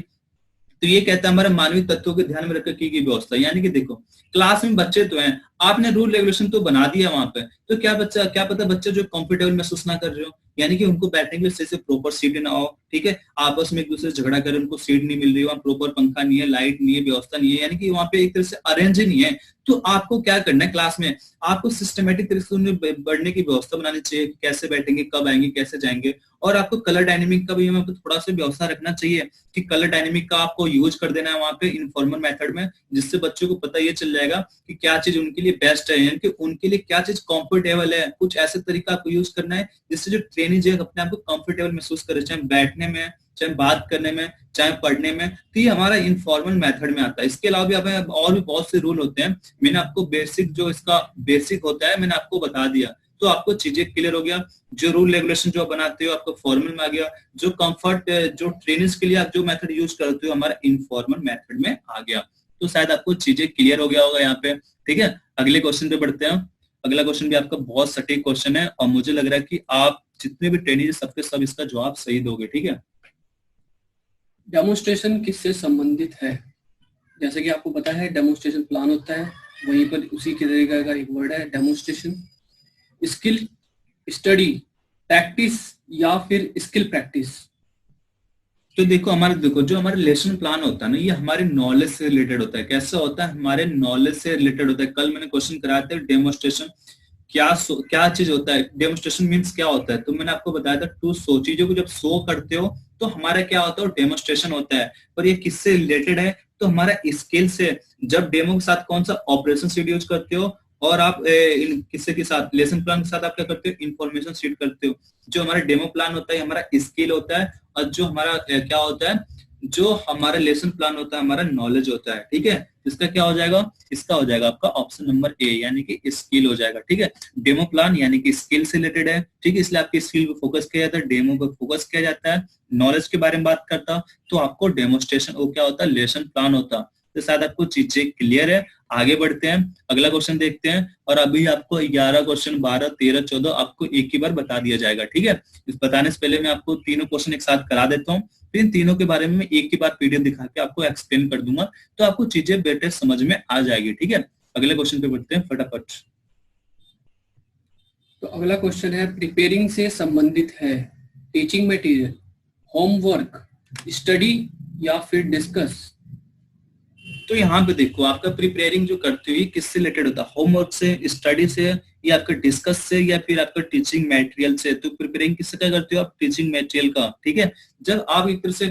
तो ये कहता है हमारे मानवीय तत्वों के ध्यान में रखकर की गई व्यवस्था। यानी कि देखो क्लास में बच्चे तो हैं, आपने रूल रेगुलेशन तो बना दिया वहां पे, तो क्या पता बच्चे जो कंफर्टेबल महसूस ना कर रहे हो, यानी कि उनको बैठने के लिए सही से प्रॉपर सीट ना हो, ठीक है, आपस में एक दूसरे से झगड़ा कर, उनको सीट नहीं मिल रही, वहां प्रॉपर पंखा नहीं है, लाइट नहीं है, व्यवस्था नहीं है, यानी कि वहां पे एक तरह से अरेंज ही नहीं है। तो आपको क्या करना है, क्लास में आपको सिस्टमेटिक तरीके से उन्हें बढ़ने की व्यवस्था बनानी चाहिए, कैसे बैठेंगे, कब आएंगे, कैसे जाएंगे। और आपको कलर डायनेमिक का भी यहाँ पे थोड़ा सा व्यवस्था रखना चाहिए कि कलर डायनेमिक का आपको यूज कर देना है वहां पे इनफॉर्मल मेथड में, जिससे बच्चों को पता ये चल जाएगा कि क्या चीज उनके लिए बेस्ट है, यानी कि उनके लिए क्या चीज कंफर्टेबल है। कुछ ऐसे तरीका आपको यूज करना है जिससे जो ट्रेनिंग है अपने आप को कंफर्टेबल महसूस करे, चाहे बैठने में, चाहे बात करने में, चाहे पढ़ने में। तो ये हमारा इनफॉर्मल मेथड में आता है। इसके अलावा भी और भी बहुत से रूल होते हैं, मैंने आपको बेसिक जो इसका बेसिक होता है मैंने आपको बता दिया, तो आपको चीजें क्लियर हो गया। जो रूल रेगुलेशन जो बनाते हो आपको फॉर्मल में आ गया, जो कंफर्ट जो ट्रेनिंग्स के लिए आप जो मेथड यूज करते हो हमारा इनफॉर्मल मेथड में आ गया। तो शायद आपको चीजें क्लियर हो गया होगा यहाँ पे, ठीक है। अगले क्वेश्चन पे बढ़ते हैं। अगला क्वेश्चन भी आपका बहुत सटीक क्वेश्चन है और मुझे लग रहा है कि आप जितने भी ट्रेनिंग सबके सब इसका जवाब सही दोगे, ठीक है। डेमोन्स्ट्रेशन किससे संबंधित है? जैसे कि आपको पता है डेमोन्स्ट्रेशन प्लान होता है, वहीं पर उसी के तरीके का एक वर्ड है डेमोन्स्ट्रेशन। स्किल स्टडी प्रैक्टिस या फिर स्किल प्रैक्टिस? तो देखो जो हमारे लेसन प्लान होता है ना, ये हमारे नॉलेज से रिलेटेड होता है। कैसे होता है? हमारे नॉलेज से रिलेटेड होता है। कल मैंने क्वेश्चन कराया था डेमोन्स्ट्रेशन क्या चीज होता है, डेमोन्स्ट्रेशन मींस क्या होता है, तो मैंने आपको बताया था टू शो, चीजों को जब शो करते हो तो हमारा क्या होता है, डेमोन्स्ट्रेशन होता है। पर ये किससे रिलेटेड है, तो हमारा स्किल से। जब डेमो के साथ कौन सा ऑपरेशन शीट यूज करते हो और आप किससे के साथ, लेसन प्लान के साथ आप क्या करते हो, इन्फॉर्मेशन शीट करते हो। जो हमारा डेमो प्लान होता है हमारा स्किल होता है, और जो हमारा क्या होता है, जो हमारा लेसन प्लान होता है हमारा नॉलेज होता है, ठीक है। इसका क्या हो जाएगा, इसका हो जाएगा आपका ऑप्शन नंबर ए, यानी कि स्किल हो जाएगा, ठीक है। डेमो प्लान यानी कि स्किल से रिलेटेड है, ठीक है, इसलिए आपकी स्किल पे फोकस किया जाता है, डेमो पे फोकस किया जाता है। नॉलेज के बारे में बात करता तो आपको डेमोन्स्ट्रेशन वो क्या होता है, लेसन प्लान होता। तो शायद आपको चीजें क्लियर है। आगे बढ़ते हैं, अगला क्वेश्चन देखते हैं। और अभी आपको 11 क्वेश्चन 12 13 14 आपको एक ही बार बता दिया जाएगा, ठीक है। इस बताने से पहले मैं आपको तीनों क्वेश्चन एक साथ करा देता हूँ, फिर इन तीनों के बारे में मैं एक ही बार पीडीएफ दिखा के आपको एक्सप्लेन कर दूंगा, तो आपको चीजें बेटर समझ में आ जाएगी, ठीक है। अगले क्वेश्चन पे बढ़ते हैं फटाफट। तो अगला क्वेश्चन है प्रिपेयरिंग से संबंधित है। टीचिंग मटेरियल, होमवर्क, स्टडी या फिर डिस्कस? तो यहाँ पे देखो आपका प्रिपेयरिंग जो करते हुए किससे रिलेटेड होता है, होमवर्क से, स्टडी से, या आपका डिस्कस से, या फिर आपका टीचिंग मटेरियल से। तो प्रिपेयरिंग किससे क्या करते हो आप, टीचिंग मटेरियल का, ठीक है। जब आप एक तरह से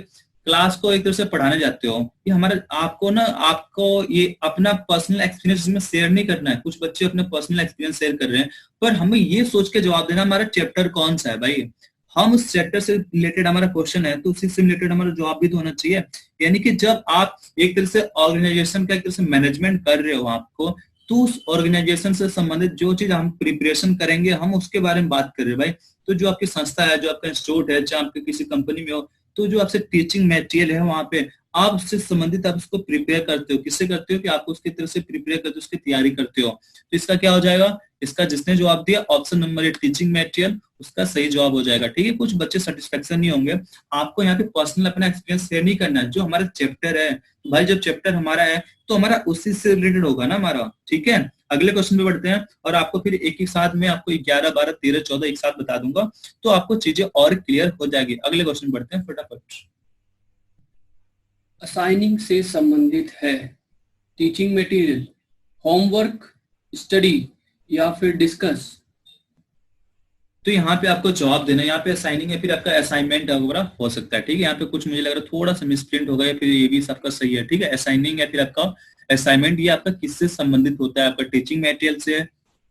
क्लास को एक तरह से पढ़ाने जाते हो, ये हमारा आपको ना, आपको ये अपना पर्सनल एक्सपीरियंस इसमें शेयर नहीं करना है। कुछ बच्चे अपने पर्सनल एक्सपीरियंस शेयर कर रहे हैं, पर हमें ये सोच के जवाब देना हमारा चैप्टर कौन सा है भाई। हम उस चैप्टर से रिलेटेड हमारा क्वेश्चन है तो उसी से रिलेटेड हमारा जवाब भी तो होना चाहिए। यानी कि जब आप एक तरह से ऑर्गेनाइजेशन का एक तरह से मैनेजमेंट कर रहे हो आपको, तो उस ऑर्गेनाइजेशन से संबंधित जो चीज हम प्रिपरेशन करेंगे हम उसके बारे में बात कर रहे हैं भाई। तो जो आपकी संस्था है, जो आपका इंस्टीट्यूट है, चाहे आपके किसी कंपनी में हो, तो जो आपसे टीचिंग मटेरियल है वहां पे आप उससे संबंधित आप उसको प्रिपेयर करते हो। किससे करते हो कि आप उसकी तरफ से प्रिपेयर करते हो, उसकी तैयारी करते हो। तो इसका क्या हो जाएगा, इसका जिसने जवाब दिया ऑप्शन नंबर 8 टीचिंग मटेरियल, उसका सही जवाब हो जाएगा। ठीक है, कुछ बच्चे सेटिस्फेक्शन नहीं होंगे। आपको यहाँ पे पर्सनल अपना एक्सपीरियंस शेयर नहीं करना है। जो हमारा चैप्टर है भाई, जब चैप्टर हमारा है तो हमारा उसी से रिलेटेड होगा ना हमारा। ठीक है, अगले क्वेश्चन पे बढ़ते हैं और आपको फिर एक ही साथ में आपको 11, 12, 13, 14 एक साथ बता दूंगा, तो आपको चीजें और क्लियर हो जाएगी। अगले क्वेश्चन बढ़ते हैं फटाफट। असाइनिंग से संबंधित है टीचिंग मटेरियल, होमवर्क, स्टडी या फिर डिस्कस। तो यहाँ पे आपको जवाब देना है। यहाँ पे असाइनिंग है, फिर आपका असाइनमेंट वगैरह हो सकता है। ठीक है, यहाँ पे कुछ मुझे लग रहा है थोड़ा सा मिसप्रिंट हो गया, फिर ये भी सबका सही है। ठीक है, असाइनिंग है, फिर आपका असाइनमेंट। ये आपका किससे संबंधित होता है, आपका टीचिंग मटेरियल से,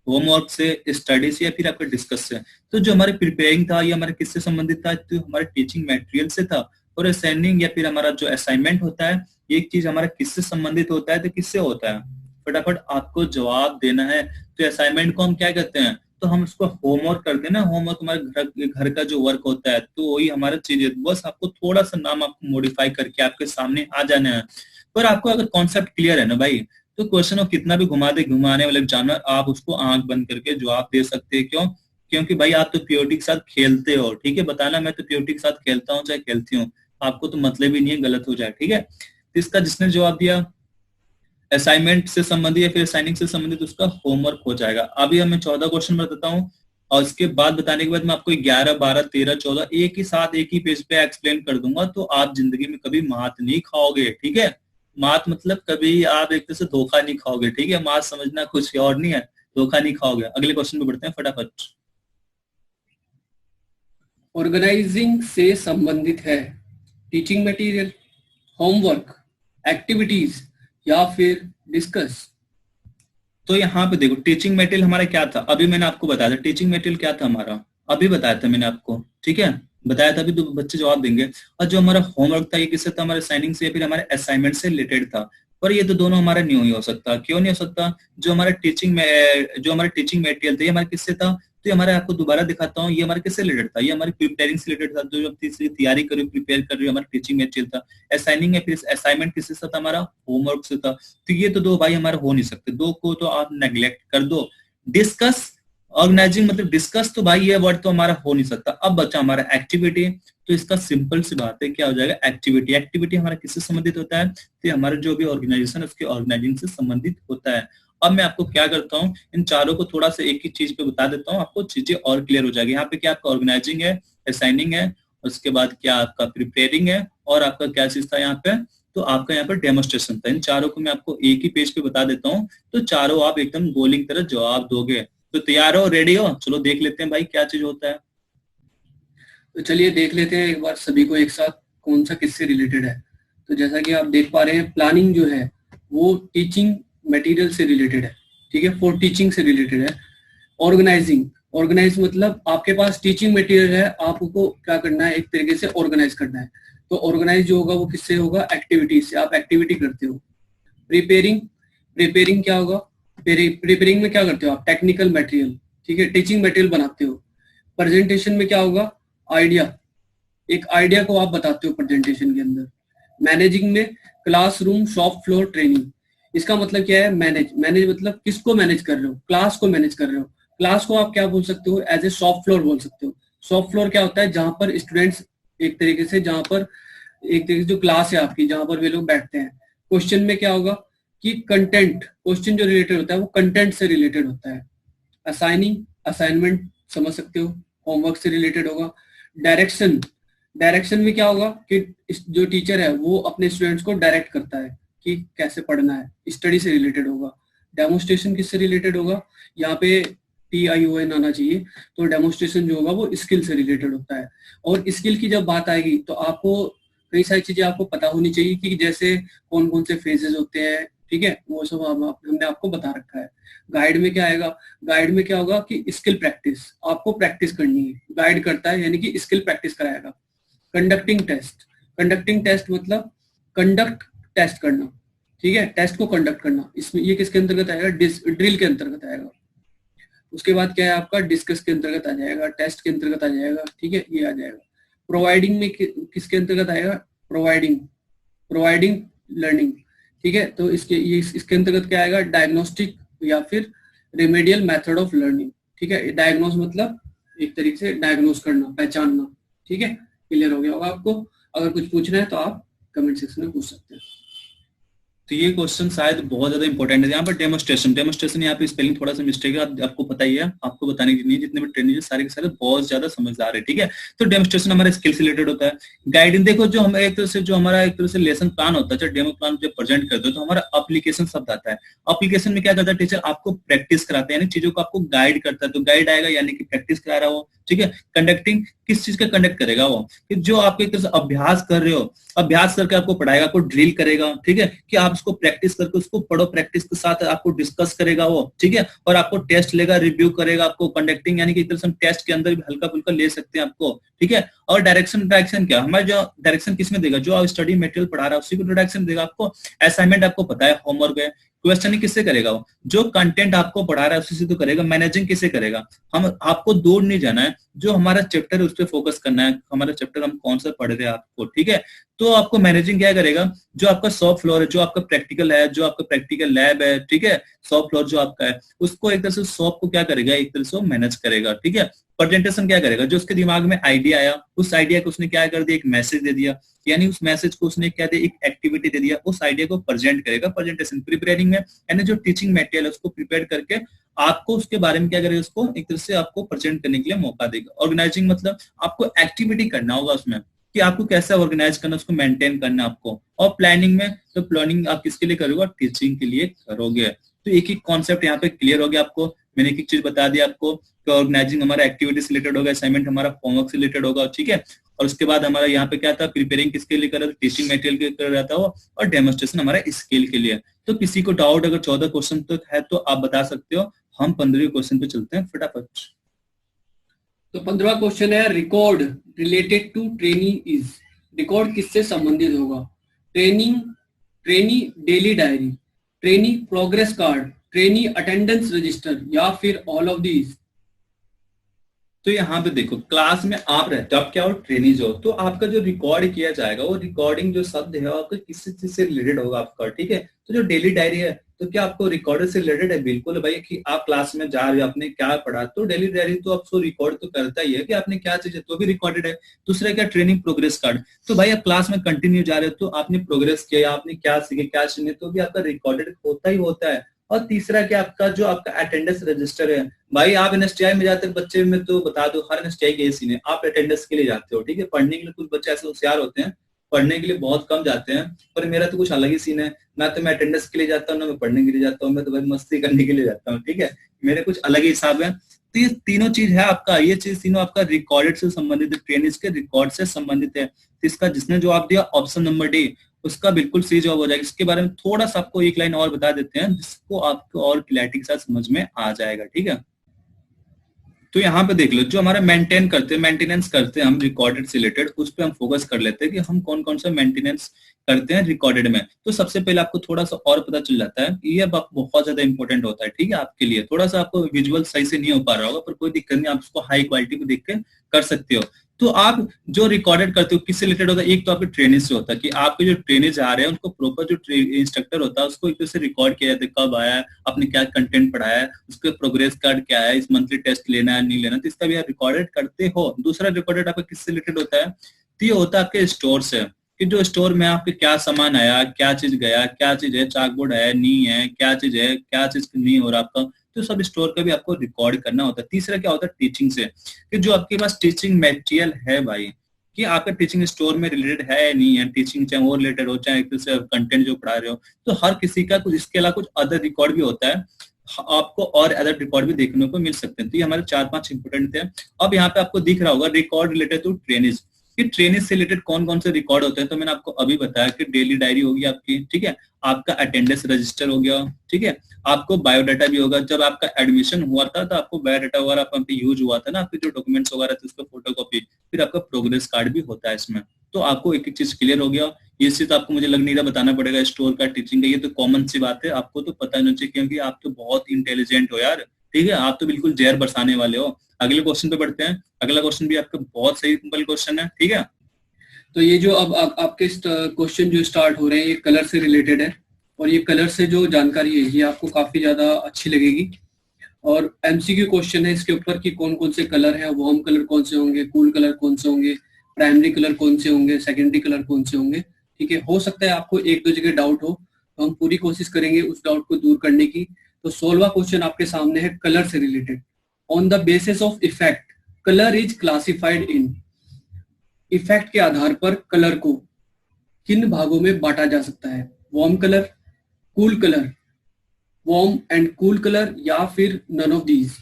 होमवर्क से, स्टडी से, या फिर आपका डिस्कस से। तो जो हमारे प्रिपेयरिंग था ये हमारे किससे संबंधित था, तो हमारे टीचिंग मटेरियल से था। और असाइनिंग या फिर हमारा जो असाइनमेंट होता है, ये एक चीज हमारा किससे संबंधित होता है, तो किससे होता है। फटाफट आपको जवाब देना है। तो असाइनमेंट को हम क्या कहते हैं, तो हम उसको होमवर्क करते हैं ना। होमवर्क हमारे घर का जो वर्क होता है, तो वही हमारा चीज है। बस आपको थोड़ा सा नाम आपको मॉडिफाई करके आपके सामने आ जाना है। पर आपको अगर कॉन्सेप्ट क्लियर है ना भाई, तो क्वेश्चन को कितना भी घुमा दे घुमाने वाले जानवर, आप उसको आंख बंद करके जवाब दे सकते हैं। क्यों? क्योंकि भाई आप तो पीओटी के साथ खेलते हो। ठीक है, बताना मैं तो पीओटी के साथ खेलता हूँ चाहे खेलती हूँ, आपको तो मतलब ही नहीं है गलत हो जाए। ठीक है, तो इसका जिसने जवाब दिया असाइनमेंट से संबंधित या फिर असाइनिंग से संबंधित, उसका होमवर्क हो जाएगा। अभी मैं 14 क्वेश्चन बताता हूँ और इसके बाद बताने के बाद मैं आपको 11, 12, 13, 14 एक ही साथ एक ही पेज पे एक्सप्लेन कर दूंगा। तो आप जिंदगी में कभी मात नहीं खाओगे। ठीक है, मात मतलब कभी आप एक तरह से धोखा नहीं खाओगे। ठीक है, मात समझना कुछ और नहीं है, धोखा नहीं खाओगे। अगले क्वेश्चन पे बढ़ते हैं फटाफट। ऑर्गेनाइजिंग से संबंधित है टीचिंग मटेरियल, होमवर्क, एक्टिविटीज या फिर डिस्कस। तो यहाँ पे देखो टीचिंग मटेरियल हमारा क्या था, अभी मैंने आपको बताया था टीचिंग मटेरियल क्या था हमारा, अभी बताया था मैंने आपको। ठीक है, बताया था, अभी तो बच्चे जवाब देंगे। और जो हमारा होमवर्क था ये किससे था, हमारे साइनिंग से या फिर हमारे असाइनमेंट से रिलेटेड था। पर ये तो दोनों हमारा नहीं हो सकता। क्यों नहीं हो सकता, जो हमारा टीचिंग में जो हमारा टीचिंग मटेरियल था ये हमारे किससे था, तो ये हमारे आपको दोबारा दिखाता हूँ, ये हमारे किससे रिलेटेड था, ये हमारी प्रिपेयरिंग से रिलेटेड था। जो तीसरी तैयारी कर रही प्रिपेयर कर रही हो, हमारा टीचिंग मटेरियल था। असाइनिंग है, फिर असाइनमेंट किससे था, हमारा होमवर्क से था। तो ये तो दो भाई हमारे हो नहीं सकते, दो को तो आप नेग्लेक्ट कर दो। डिस्कस, ऑर्गेनाइजिंग मतलब डिस्कस, तो भाई ये वर्ड तो हमारा हो नहीं सकता। अब बचा हमारा एक्टिविटी। तो इसका सिंपल सी बात है, क्या हो जाएगा, एक्टिविटी। एक्टिविटी हमारा किससे संबंधित होता है, तो हमारा जो भी ऑर्गेनाइजेशन है उसके ऑर्गेनाइजिंग से संबंधित होता है। अब मैं आपको क्या करता हूँ, इन चारों को थोड़ा सा एक ही चीज पे बता देता हूँ, आपको चीजें और क्लियर हो जाएगी। यहाँ पे क्या आपका ऑर्गेनाइजिंग है, असाइनिंग है, उसके बाद क्या आपका प्रिपेयरिंग है, और आपका क्या चीज था यहाँ पे, तो आपका यहाँ पर डेमोस्ट्रेशन था। इन चारों को मैं आपको एक ही पेज पे बता देता हूँ, तो चारों आप एकदम गोली की तरह जवाब दोगे। तो तैयार हो, रेडी हो, चलो देख लेते हैं भाई क्या चीज होता है। तो चलिए देख लेते हैं एक बार सभी को एक साथ कौन सा किससे रिलेटेड है। तो जैसा कि आप देख पा रहे हैं, प्लानिंग जो है वो टीचिंग मटेरियल से रिलेटेड है। ठीक है, फॉर टीचिंग से रिलेटेड है। ऑर्गेनाइजिंग, ऑर्गेनाइज मतलब आपके पास टीचिंग मटेरियल है, आपको क्या करना है, एक तरीके से ऑर्गेनाइज करना है। तो ऑर्गेनाइज जो होगा वो किससे होगा, एक्टिविटीज से, आप एक्टिविटी करते हो। प्रिपेयरिंग, प्रिपेयरिंग क्या होगा, प्रिपेयरिंग में क्या करते हो आप, टेक्निकल मटेरियल। ठीक है, टीचिंग मटेरियल बनाते हो। प्रेजेंटेशन में क्या होगा, आइडिया, एक आइडिया को आप बताते हो प्रेजेंटेशन के अंदर। मैनेजिंग में क्लासरूम, शॉप फ्लोर, ट्रेनिंग। इसका मतलब क्या है, मैनेज, मैनेज मतलब किसको मैनेज कर रहे हो, क्लास को मैनेज कर रहे हो। क्लास को आप क्या बोल सकते हो, एज ए शॉप फ्लोर बोल सकते हो। शॉप फ्लोर क्या होता है, जहां पर स्टूडेंट्स एक तरीके से, जहां पर एक तरीके से जो क्लास है आपकी, जहां पर वे लोग बैठते हैं। क्वेश्चन में क्या होगा कि कंटेंट, क्वेश्चन जो रिलेटेड होता है वो कंटेंट से रिलेटेड होता है। असाइनिंग, असाइनमेंट समझ सकते हो, होमवर्क से रिलेटेड होगा। डायरेक्शन, डायरेक्शन में क्या होगा कि जो टीचर है वो अपने स्टूडेंट्स को डायरेक्ट करता है कि कैसे पढ़ना है, स्टडी से रिलेटेड होगा। डेमोस्ट्रेशन किससे रिलेटेड होगा, यहाँ पे TION आना चाहिए। तो डेमोस्ट्रेशन जो होगा वो स्किल से रिलेटेड होता है। और स्किल की जब बात आएगी तो आपको कई सारी चीजें आपको पता होनी चाहिए कि जैसे कौन कौन से फेजेस होते हैं, ठीक है, वो सब हमने आपको बता रखा है। गाइड में क्या आएगा, गाइड में क्या होगा कि स्किल प्रैक्टिस, आपको प्रैक्टिस करनी है, गाइड करता है यानी कि स्किल प्रैक्टिस कराएगा। कंडक्टिंग टेस्ट, कंडक्टिंग टेस्ट मतलब कंडक्ट टेस्ट करना, ठीक है, टेस्ट को कंडक्ट करना, इसमें ये किसके अंतर्गत आएगा, ड्रिल के अंतर्गत आएगा। उसके बाद क्या है आपका, डिस्कस के अंतर्गत आ जाएगा, टेस्ट के अंतर्गत आ जाएगा, ठीक है, ये आ जाएगा। प्रोवाइडिंग में किसके अंतर्गत आएगा, प्रोवाइडिंग, प्रोवाइडिंग लर्निंग, ठीक है, तो इसके अंतर्गत क्या आएगा, डायग्नोस्टिक या फिर रेमेडियल मेथड ऑफ लर्निंग, ठीक है। डायग्नोस मतलब एक तरीके से डायग्नोस करना, पहचानना, ठीक है, क्लियर हो गया होगा आपको। अगर कुछ पूछना है तो आप कमेंट सेक्शन में पूछ सकते हैं। तो ये क्वेश्चन शायद बहुत ज्यादा इंपॉर्टेंट है। यहाँ पर डेमोस्ट्रेशन, डेमोस्ट्रेशन यहाँ पे स्पेलिंग थोड़ा सा मिस्टेक है, आपको पता ही है, आपको बताने की नहीं, जितने भी ट्रेनिंग सारे के सारे बहुत ज्यादा समझदार है, ठीक है। तो डेमोस्ट्रेशन हमारे स्किल से रिलेटेड होता है। गाइडिंग देखो, जो हम एक तरह से जो हमारा एक तरह से लेसन प्लान होता है, जब डेमो प्लान जब प्रेजेंट करते हो तो हमारा एप्लीकेशन शब्द आता है। एप्लीकेशन में क्या करता है टीचर, आपको प्रैक्टिस कराते हैं, यानी चीजों को आपको गाइड करता है। तो गाइड आएगा यानी कि प्रैक्टिस करा रहा हो, ठीक है। कंडक्टिंग किस चीज का कंडक्ट करेगा, वो कि जो आप एक तरह से अभ्यास कर रहे हो, अभ्यास करके आपको पढ़ाएगा, आपको ड्रिल करेगा, ठीक है, कि आप उसको प्रैक्टिस करके उसको पढ़ो, प्रैक्टिस के साथ आपको डिस्कस करेगा वो, ठीक है, और आपको टेस्ट लेगा, रिव्यू करेगा आपको। कंडक्टिंग यानी कि एक तरह से हम टेस्ट के अंदर भी हल्का फुल्का ले सकते हैं आपको, ठीक है। और डायरेक्शन, डायरेक्शन क्या, हमारा जो डायरेक्शन किसमें देगा, जो आप स्टडी मटेरियल पढ़ा रहा है उसी को डायरेक्शन देगा आपको। असाइनमेंट आपको पता है, होमवर्क है, क्वेश्चनिंग किससे करेगा, वो जो कंटेंट आपको पढ़ा रहा है उसी से तो करेगा। मैनेजिंग किसे करेगा, हम आपको दूर नहीं जाना है, जो हमारा चैप्टर है उस पर फोकस करना है, हमारा चैप्टर हम कौन सा पढ़ रहे हैं आपको, ठीक है। तो आपको मैनेजिंग क्या करेगा, जो आपका शॉप फ्लोर है, जो आपका प्रैक्टिकल है, जो आपका प्रैक्टिकल लैब है, ठीक है, शॉप फ्लोर जो आपका है, उसको एक तरह से शॉप को क्या करेगा, एक तरह से मैनेज करेगा, ठीक है। प्रेजेंटेशन क्या करेगा, जो उसके दिमाग में आइडिया आया, उस आइडिया को उसने क्या कर दिया, एक मैसेज दे दिया, यानी उस मैसेज को उसने क्या दिया, एक एक्टिविटी दे दिया, उस आइडिया को प्रेजेंट करेगा। प्रेजेंटेशन प्रिपेयरिंग में यानी जो टीचिंग मटेरियल है उसको प्रिपेयर करके आपको उसके बारे में क्या करेगा, उसको एक तरह से आपको प्रेजेंट करने के लिए मौका देगा। ऑर्गेनाइजिंग मतलब आपको एक्टिविटी करना होगा उसमें, कि आपको कैसे ऑर्गेनाइज करना, उसको मेंटेन करना आपको। और प्लानिंग में तो प्लानिंग आप किसके लिए करोगे, टीचिंग के लिए करोगे। तो एक एक कॉन्सेप्ट यहाँ पे क्लियर हो गया आपको। मैंने एक एक चीज बता दिया आपको कि ऑर्गेनाइजिंग हमारा एक्टिविटी से रिलेटेड होगा, असाइनमेंट हमारा होमवर्क से रिलेटेड होगा, ठीक है। और उसके बाद हमारा यहाँ पे क्या था, प्रिपेयरिंग किसके लिए कर रहा था, टीचिंग मटेरियल के कर रहा था वो, और डेमोस्ट्रेशन हमारा स्किल के लिए। तो किसी को डाउट अगर 14 क्वेश्चन तक है तो आप बता सकते हो। हम 15वें क्वेश्चन पे चलते हैं फटाफट। तो 15वां क्वेश्चन है, record related to trainee is, record किससे संबंधित होगा, training, trainee daily diary, trainee progress card, trainee attendance register, या फिर ऑल ऑफ दीज। तो यहाँ पे देखो, क्लास में आप रहते हो, आप क्या हो, ट्रेनीज हो, तो आपका जो रिकॉर्ड किया जाएगा वो रिकॉर्डिंग जो शब्द है आपका किस चीज से रिलेटेड होगा आपका, ठीक है। तो जो डेली डायरी है तो क्या आपको रिकॉर्ड से रिलेटेड है, बिल्कुल भाई, कि आप क्लास में जा रहे हो, आपने क्या पढ़ा, तो डेली डायरी तो आपको रिकॉर्ड तो करता ही है कि आपने क्या चीज है, तो भी रिकॉर्डेड है। दूसरा क्या, ट्रेनिंग प्रोग्रेस कार्ड, तो भाई आप क्लास में कंटिन्यू जा रहे हो तो आपने प्रोग्रेस किया, आपने क्या सीखे, क्या सुने, तो भी आपका रिकॉर्डेड होता ही होता है। और तीसरा क्या, आपका जो आपका अटेंडेंस रजिस्टर है, भाई आप एनएसटीआई में जाते हैं बच्चे में, तो बता दो हर एनएसटीआई के सीन है, आप अटेंडेंस के लिए जाते हो, ठीक है। पढ़ने के लिए कुछ बच्चे ऐसे होशियार होते हैं, पढ़ने के लिए बहुत कम जाते हैं, पर मेरा तो कुछ अलग ही सीन है, ना तो मैं अटेंडेंस के लिए जाता हूँ, ना मैं पढ़ने के लिए जाता हूँ, मैं तो भाई मस्ती करने के लिए जाता हूँ, ठीक है। मेरे कुछ अलग ही हिसाब है। तो ये तीनों चीज है आपका, ये चीज तीनों आपका रिकॉर्डेड से संबंधित है, ट्रेनिंग के रिकॉर्ड से संबंधित है। तो इसका जिसने जवाब दिया ऑप्शन नंबर डी, उसका बिल्कुल सही जवाब हो जाएगा। इसके बारे में थोड़ा सा आपको एक लाइन और बता देते हैं, जिसको आपको और क्लैरिटी के साथ समझ में आ जाएगा, ठीक है। तो यहाँ पे देख लो, जो हमारा मेंटेन करते हैं, मेंटेनेंस करते हैं हम रिकॉर्डेड से रिलेटेड, उस पर हम फोकस कर लेते हैं कि हम कौन कौन सा मेंटेनेंस करते हैं रिकॉर्डेड में। तो सबसे पहले आपको थोड़ा सा और पता चल जाता है, ये अब बहुत ज्यादा इंपॉर्टेंट होता है, ठीक है। आपके लिए थोड़ा सा आपको विजुअल सही से नहीं हो पा रहा होगा, पर कोई दिक्कत नहीं, आप उसको हाई क्वालिटी को देख के कर सकते हो। तो आप जो रिकॉर्डेड करते हो किससे रिलेटेड होता है, एक तो आपके ट्रेनिंग से होता है, कि आपके जो ट्रेनिंग आ रहे हैं उनको प्रॉपर जो इंस्ट्रक्टर होता है उसको एक तरह से रिकॉर्ड किया जाता है, कब आया है, आपने क्या कंटेंट पढ़ाया है, उसके प्रोग्रेस कार्ड क्या है, इस मंथली टेस्ट लेना है नहीं लेना, तो इसका भी आप रिकॉर्डेड करते हो। दूसरा रिकॉर्डेड आपका किससे रिलेटेड होता है, तो ये होता है आपके स्टोर से, कि जो स्टोर में आपके क्या सामान आया, क्या चीज गया, क्या चीज है, चाकबोर्ड है नहीं है, क्या चीज है, क्या चीज नहीं हो रहा आपका, तो सब स्टोर का भी आपको रिकॉर्ड करना होता है। तीसरा क्या होता है, टीचिंग से, कि जो आपके पास टीचिंग मटेरियल है भाई, कि आपका टीचिंग स्टोर में रिलेटेड है नहीं है, टीचिंग चाहे वो रिलेटेड हो, चाहे कंटेंट जो पढ़ा रहे हो, तो हर किसी का कुछ इसके अलावा कुछ अदर रिकॉर्ड भी होता है, आपको और अदर रिकॉर्ड भी देखने को मिल सकते हैं। तो ये हमारे 4-5 इंपोर्टेंट थे। अब यहाँ पे आपको दिख रहा होगा रिकॉर्ड रिलेटेड टू ट्रेनिंग, कि ट्रेनिंग से रिलेटेड कौन कौन से रिकॉर्ड होते हैं। तो मैंने आपको अभी बताया कि डेली डायरी होगी आपकी, ठीक है, आपका अटेंडेंस रजिस्टर हो गया, ठीक है, आपको बायोडाटा भी होगा। जब आपका एडमिशन हुआ था तो आपको बायोडाटा वगैरह आप पे यूज हुआ था ना, आपके जो डॉक्यूमेंट्स वगैरह थे उसका फोटोकॉपी, फिर आपका प्रोग्रेस कार्ड भी होता है इसमें। तो आपको एक एक चीज क्लियर हो गया। ये चीज आपको मुझे लग नहीं रहा बताना पड़ेगा, स्टोर का, टीचिंग का, ये तो कॉमन सी बात है, आपको तो पता नहीं चाहिए, क्योंकि आप तो बहुत इंटेलिजेंट हो यार, ठीक है, आप तो बिल्कुल जहर बरसाने वाले हो। अगले क्वेश्चन पे बढ़ते हैं। अगला क्वेश्चन भी आपका बहुत सही सिंपल क्वेश्चन है, ठीक है। तो ये जो अब आपके क्वेश्चन जो स्टार्ट हो रहे हैं ये कलर से रिलेटेड है, और ये कलर से जो जानकारी है ये आपको काफी ज्यादा अच्छी लगेगी। और एमसीक्यू क्वेश्चन है इसके ऊपर कि कौन कौन से कलर है, वार्म कलर कौन से होंगे, कूल कलर कौन से होंगे, प्राइमरी कलर कौन से होंगे, सेकेंडरी कलर कौन से होंगे, ठीक है। हो सकता है आपको एक दो जगह डाउट हो, तो हम पूरी कोशिश करेंगे उस डाउट को दूर करने की। तो 16वां क्वेश्चन आपके सामने है कलर से related. On the basis of effect colour is classified in, effect के आधार पर कलर को किन भागों में बांटा जा सकता है, warm colour, cool colour, warm and cool colour, या फिर नन ऑफ दीज।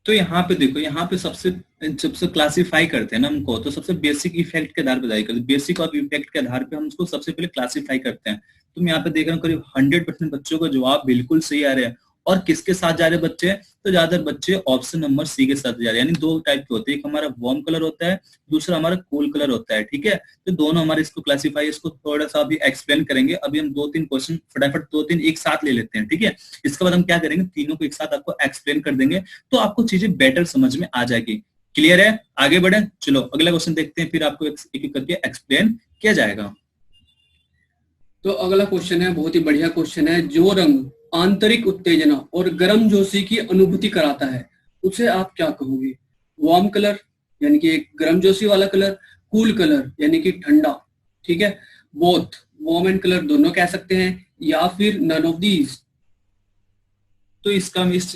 तो यहाँ पे देखो, यहाँ पे सबसे सबसे क्लासिफाई करते हैं ना हमको, तो सबसे बेसिक इफेक्ट के आधार पर जारी करते हैं, बेसिक और इफेक्ट के आधार पे हम उसको सबसे पहले क्लासिफाई करते हैं। तो मैं यहाँ पे देख रहा हूँ करीब 100% बच्चों का जवाब बिल्कुल सही आ रहे हैं। और किसके साथ जा रहे बच्चे, तो ज्यादातर बच्चे ऑप्शन नंबर सी के साथ जा रहे हैं। यानी दो टाइप के होते हैं, एक हमारा वार्म कलर होता है, दूसरा हमारा कूल कलर होता है, ठीक है। तो दोनों हमारे इसको क्लासिफाई, इसको थोड़ा सा अभी एक्सप्लेन करेंगे। अभी हम 2-3 क्वेश्चन फटाफट 2-3 एक साथ ले लेते हैं, ठीक है। इसके बाद हम क्या करेंगे, तीनों को एक साथ आपको एक्सप्लेन कर देंगे, तो आपको चीजें बेटर समझ में आ जाएगी। क्लियर है, आगे बढ़े, चलो अगला क्वेश्चन देखते हैं, फिर आपको एक एक करके एक्सप्लेन किया जाएगा। तो अगला क्वेश्चन है, बहुत ही बढ़िया क्वेश्चन है। जो रंग आंतरिक उत्तेजना और गर्मजोशी की अनुभूति कराता है उसे आप क्या कहोगे, वार्म कलर यानी कि एक गर्मजोशी वाला कलर, कूल कलर यानी कि ठंडा, ठीक है, बोथ वार्म एंड कलर दोनों कह सकते हैं, या फिर नन ऑफ दीज। तो इसका इस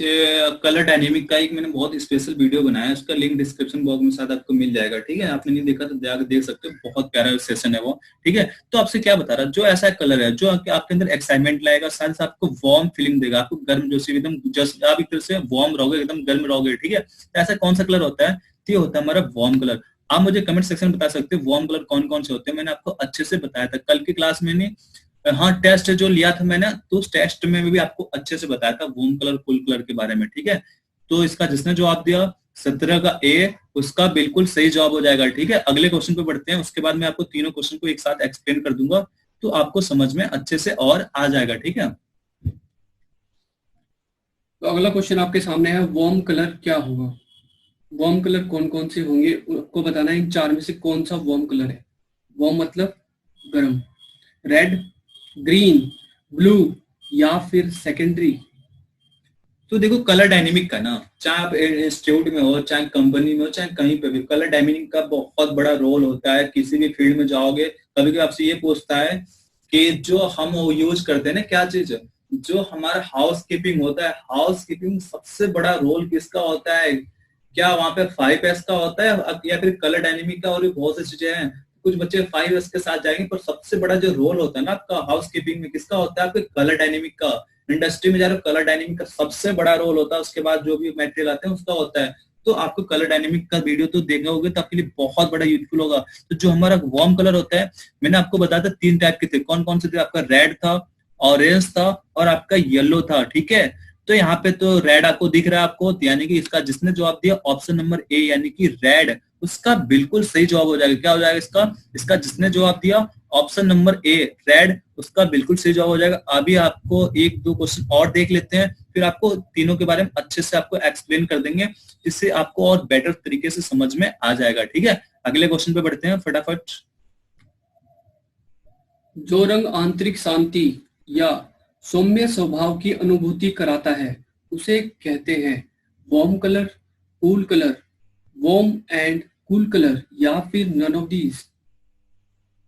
कलर डायनेमिक का एक मैंने बहुत स्पेशल वीडियो बनाया है, उसका लिंक डिस्क्रिप्शन बॉक्स में साथ आपको मिल जाएगा, ठीक है। आपने नहीं देखा तो जाकर देख सकते हो, बहुत प्यारा सेशन है वो, ठीक है। तो आपसे क्या बता रहा है, जो ऐसा कलर है जो आपके अंदर एक्साइटमेंट लाएगा, साथ साथ आपको वार्म फीलिंग देगा, आपको गर्म जोशी, एकदम जस्ट आप एक तरह से वार्म रहोगे, एकदम गर्म रहोगे, ठीक है। तो ऐसा कौन सा कलर होता है, तो ये होता है हमारा वार्म कलर। आप मुझे कमेंट सेक्शन में बता सकते हो वार्म कलर कौन कौन से होते हैं, मैंने आपको अच्छे से बताया था कल की क्लास में। नहीं, हाँ, टेस्ट जो लिया था मैंने, तो उस टेस्ट में भी आपको अच्छे से बताया था वार्म कलर कूल कलर के बारे में, ठीक है। तो इसका जिसने जवाब दिया 17 का ए, उसका बिल्कुल सही जवाब हो जाएगा, ठीक है। अगले क्वेश्चन पे बढ़ते हैं, उसके बाद मैं आपको तीनों क्वेश्चन को एक साथ एक्सप्लेन कर दूंगा, तो आपको समझ में अच्छे से और आ जाएगा, ठीक है। तो अगला क्वेश्चन आपके सामने है, वार्म कलर क्या होगा, वार्म कलर कौन कौन से होंगे, आपको बताना है इन चार में से कौन सा वार्म कलर है। वार्म मतलब गर्म, रेड, ग्रीन, ब्लू, या फिर सेकेंडरी। तो देखो कलर डायनेमिक का ना, चाहे आप इंस्टीट्यूट में हो, चाहे कंपनी में हो, चाहे कहीं पे भी, कलर डायनेमिक का बहुत बड़ा रोल होता है। किसी भी फील्ड में जाओगे, कभी कभी आपसे ये पूछता है कि जो हम यूज करते हैं ना, क्या चीज, जो हमारा हाउस कीपिंग होता है, हाउस कीपिंग सबसे बड़ा रोल किसका होता है, क्या वहां पे 5S का होता है या फिर कलर डायनेमिक का, और भी बहुत सी चीजें हैं। कुछ बच्चे 5S के साथ जाएंगे, पर सबसे बड़ा जो रोल होता है ना आपका हाउस कीपिंग में, किसका होता है, आपके कलर डायनेमिक का। इंडस्ट्री में जा रहे हो, कलर डायनेमिक का सबसे बड़ा रोल होता है, उसके बाद जो भी मटेरियल आते हैं उसका होता है। तो आपको कलर डायनेमिक का वीडियो तो देखना होगा, तो आपके लिए बहुत बड़ा यूजफुल होगा। तो जो हमारा वार्म कलर होता है, मैंने आपको बताया था 3 टाइप के थे, कौन कौन से थे, आपका रेड था, ऑरेंज था, और आपका येलो था, ठीक है। तो यहाँ पे तो रेड आपको दिख रहा है आपको, यानी कि इसका जिसने जवाब दिया ऑप्शन नंबर ए यानी कि रेड, उसका बिल्कुल सही जवाब हो जाएगा। क्या हो जाएगा इसका जिसने जवाब दिया ऑप्शन नंबर ए रेड, उसका बिल्कुल सही जवाब हो जाएगा। अभी आपको 1-2 क्वेश्चन और देख लेते हैं, फिर आपको तीनों के बारे में अच्छे से आपको एक्सप्लेन कर देंगे, जिससे आपको और बेटर तरीके से समझ में आ जाएगा, ठीक है। अगले क्वेश्चन पे बढ़ते हैं फटाफट। जो रंग आंतरिक शांति या सौम्य स्वभाव की अनुभूति कराता है उसे कहते हैं warm colour, cool colour, warm and cool colour, या फिर नन ऑफ दीज।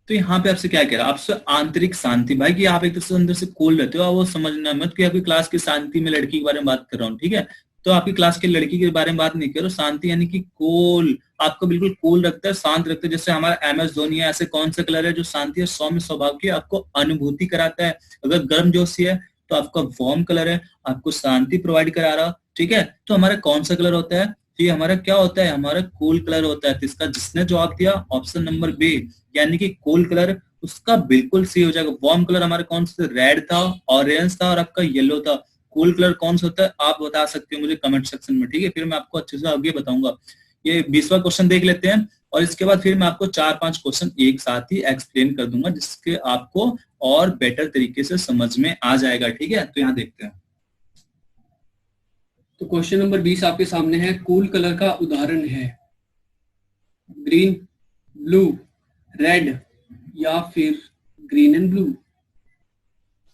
तो यहाँ पे आपसे क्या कह रहा है, आपसे आंतरिक शांति, भाई कि आप एक तरह से अंदर से कूल रहते हो, वो समझना मत कि आपकी क्लास की शांति में लड़की के बारे में बात कर रहा हूँ, ठीक है। तो आपकी क्लास की लड़की के बारे में बात नहीं कर रहा, शांति यानी कि कूल, आपको बिल्कुल कूल रखता है, शांत रखता है। जैसे हमारा MS धोनी है, ऐसे कौन सा कलर है जो शांति और सौम्य स्वभाव की आपको अनुभूति कराता है। अगर गर्म जोशी है तो आपका वार्म कलर है, आपको शांति प्रोवाइड करा रहा, ठीक है। तो हमारा कौन सा कलर होता है, तो ये हमारा क्या होता है, हमारा कूल कलर होता है। तो इसका जिसने जवाब दिया ऑप्शन नंबर बी, यानी कि कूल कलर, उसका बिल्कुल सही हो जाएगा। वार्म कलर हमारे कौन सा, रेड था, ऑरेंज था और आपका येलो था। कूल कलर कौन सा होता है आप बता सकते हो मुझे कमेंट सेक्शन में, ठीक है। फिर मैं आपको अच्छे से आगे बताऊंगा। ये 20वां क्वेश्चन देख लेते हैं और इसके बाद फिर मैं आपको 4-5 क्वेश्चन एक साथ ही एक्सप्लेन कर दूंगा, जिसके आपको और बेटर तरीके से समझ में आ जाएगा, ठीक है। तो यहाँ देखते हैं। तो क्वेश्चन नंबर 20 आपके सामने है। कूल कलर का उदाहरण है ग्रीन, ब्लू, रेड या फिर ग्रीन एंड ब्लू।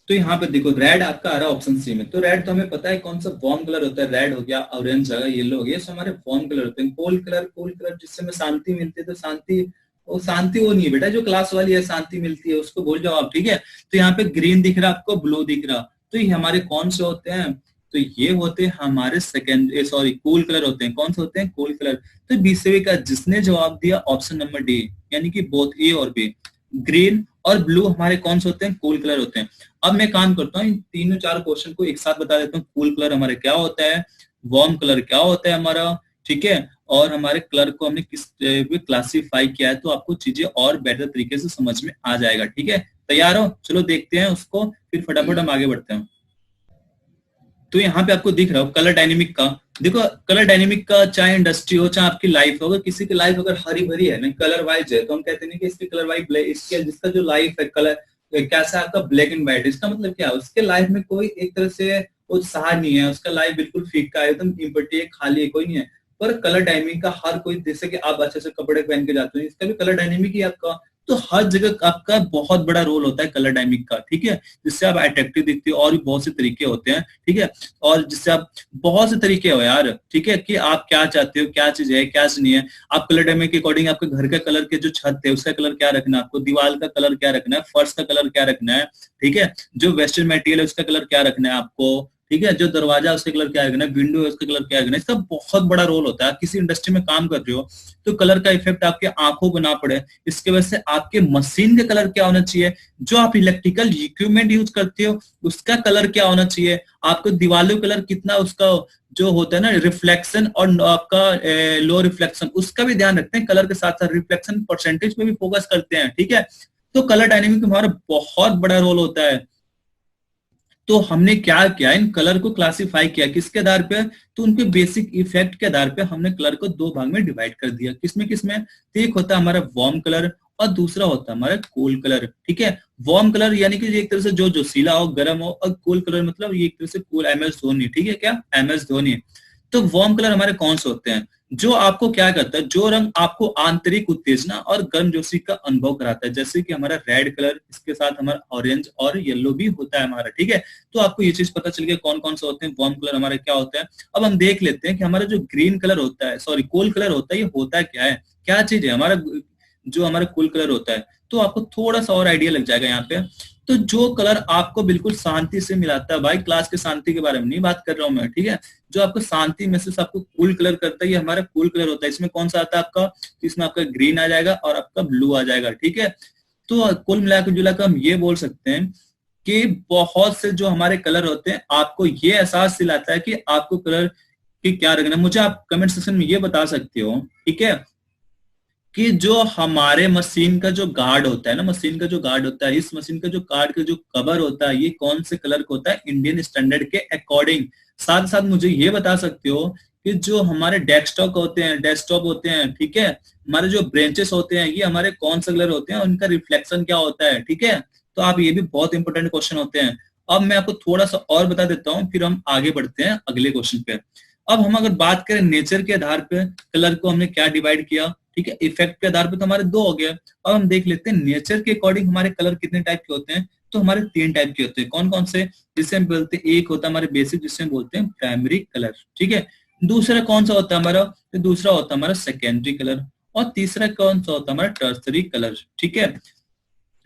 तो यहाँ पे देखो रेड आपका आ रहा है ऑप्शन सी में। तो रेड तो हमें पता है कौन सा वार्म कलर होता है, रेड हो गया, ऑरेंज हो गया, येलो हो गया, सब हमारे वार्म कलर होते हैं। कोल कलर जिससे हमें शांति मिलती है, तो शांति वो नहीं है बेटा जो क्लास वाली है शांति मिलती है, उसको भूल जाओ आप, ठीक है। तो यहाँ पे ग्रीन दिख रहा है आपको, ब्लू दिख रहा, तो ये हमारे कौन से होते हैं, तो ये होते हैं हमारे कूल कलर होते हैं। कौन से होते हैं, कूल कलर। तो 20वीं का जिसने जवाब दिया ऑप्शन नंबर डी, यानी कि बोथ ए और बी, ग्रीन और ब्लू हमारे कौन से होते हैं, कूल कलर होते हैं। अब मैं काम करता हूँ इन तीनों चार क्वेश्चन को एक साथ बता देता हूँ। कूल कलर हमारे क्या होता है, वार्म कलर क्या होता है हमारा, ठीक है, और हमारे कलर को हमने किस क्लासिफाई किया है, तो आपको चीजें और बेटर तरीके से समझ में आ जाएगा, ठीक है। तैयार हो, चलो देखते हैं उसको, फिर फटाफट हम आगे बढ़ते हैं। तो यहाँ पे आपको दिख रहा हो कलर डायनेमिक का, देखो कलर डायनेमिक का चाहे इंडस्ट्री हो चाहे आपकी लाइफ हो, अगर किसी की लाइफ अगर हरी भरी है ना, कलर वाइज है, तो हम कहते हैं कि इसकी कलर वाइज इसके जिसका जो लाइफ है कलर कैसा आपका ब्लैक एंड व्हाइट, इसका मतलब क्या है, उसके लाइफ में कोई एक तरह से उत्साह नहीं है, उसका लाइफ बिल्कुल फीका है, एकदम इम्पटी है, खाली है, कोई नहीं है। पर कलर डायनेमिक का हर कोई, जैसे कि आप अच्छे से कपड़े पहन के जाते हो, इसका भी कलर डायनेमिक ही आपका। तो हर जगह आपका बहुत बड़ा रोल होता है कलर डायनेमिक का, ठीक है, जिससे आप अट्रैक्टिव दिखते हो। और भी बहुत से तरीके होते हैं, ठीक है, और जिससे आप बहुत से तरीके हो यार, ठीक है, कि आप क्या चाहते हो, क्या चीज है क्या चीज नहीं है। आप कलर डायनेमिक के अकॉर्डिंग आपके घर का कलर के जो छत है उसका कलर क्या रखना है, आपको दीवार का कलर क्या रखना है, फर्श का कलर क्या रखना है, ठीक है, जो वेस्टर्न मटेरियल है उसका कलर क्या रखना है आपको, ठीक है, जो दरवाजा उसका कलर क्या रखना है, विंडो है उसका कलर क्या रखना है। इसका बहुत बड़ा रोल होता है। आप किसी इंडस्ट्री में काम कर रहे हो तो कलर का इफेक्ट आपके आंखों पर ना पड़े, इसके वजह से आपके मशीन का कलर क्या होना चाहिए, जो आप इलेक्ट्रिकल इक्विपमेंट यूज करते हो उसका कलर क्या होना चाहिए, आपको दीवालों कलर कितना उसका जो होता है ना रिफ्लेक्शन और आपका लो रिफ्लेक्शन, उसका भी ध्यान रखते हैं। कलर के साथ साथ रिफ्लेक्शन परसेंटेज पे भी फोकस करते हैं, ठीक है। तो कलर डायनेमिक में हमारा बहुत बड़ा रोल होता है। तो हमने क्या किया, इन कलर को क्लासिफाई किया किसके आधार पे, तो उनके बेसिक इफेक्ट के आधार पे हमने कलर को दो भाग में डिवाइड कर दिया। किसमें किसमें, तो एक होता है हमारा वार्म कलर और दूसरा होता है हमारा कूल कलर, ठीक है। वार्म कलर यानी कि एक तरह से जो जोशीला हो, गर्म हो, और कूल कलर मतलब ये एक तरह से कूल, MS धोनी, ठीक है, क्या MS धोनी। तो वार्म कलर हमारे कौन से होते हैं, जो आपको क्या करता है, जो रंग आपको आंतरिक उत्तेजना और गर्मजोशी का अनुभव कराता है, जैसे कि हमारा रेड कलर, इसके साथ हमारा ऑरेंज और येलो भी होता है हमारा, ठीक है। तो आपको ये चीज पता चल गया कौन कौन से होते हैं, वार्म कलर हमारे क्या होता है। अब हम देख लेते हैं कि हमारा जो ग्रीन कलर होता है, सॉरी कोल कलर होता है, ये होता क्या है, क्या चीज है हमारा जो हमारा कूल कलर होता है। तो आपको थोड़ा सा और आइडिया लग जाएगा यहाँ पे। तो जो कलर आपको बिल्कुल शांति से मिलाता है, भाई क्लास के शांति के बारे में नहीं बात कर रहा हूं मैं, ठीक है, जो आपको शांति में से आपको कूल कलर करता है, ये हमारा कूल कलर होता है। इसमें कौन सा आता है आपका, तो इसमें आपका ग्रीन आ जाएगा और आपका ब्लू आ जाएगा, ठीक है। तो कुल मिलाकर जुलाकर हम ये बोल सकते हैं कि बहुत से जो हमारे कलर होते हैं आपको ये एहसास दिलाता है कि आपको कलर की क्या रखना है। मुझे आप कमेंट सेक्शन में ये बता सकते हो, ठीक है, कि जो हमारे मशीन का जो गार्ड होता है ना, मशीन का जो गार्ड होता है, इस मशीन का जो गार्ड का जो कवर होता है, ये कौन से कलर का होता है इंडियन स्टैंडर्ड के अकॉर्डिंग। साथ साथ मुझे ये बता सकते हो कि जो हमारे डेस्कटॉप होते हैं, ठीक है, हमारे जो ब्रेंचेस होते हैं ये हमारे कौन से कलर होते हैं, उनका रिफ्लेक्शन क्या होता है, ठीक है। तो आप ये भी बहुत इंपॉर्टेंट क्वेश्चन होते हैं। अब मैं आपको थोड़ा सा और बता देता हूँ, फिर हम आगे बढ़ते हैं अगले क्वेश्चन पे। अब हम अगर बात करें नेचर के आधार पे कलर को हमने क्या डिवाइड किया, ठीक है, इफेक्ट के आधार पे तो हमारे दो हो गया। अब हम देख लेते हैं नेचर के अकॉर्डिंग हमारे कलर कितने टाइप के होते हैं। तो हमारे 3 टाइप के होते हैं। कौन कौन से, जिससे हम बोलते हैं, एक होता है हमारे बेसिक जिससे हम बोलते हैं प्राइमरी कलर, ठीक है। दूसरा कौन सा होता है हमारा, तो दूसरा होता है हमारा सेकेंडरी कलर, और तीसरा कौन सा होता है हमारा टर्सरी कलर, ठीक है।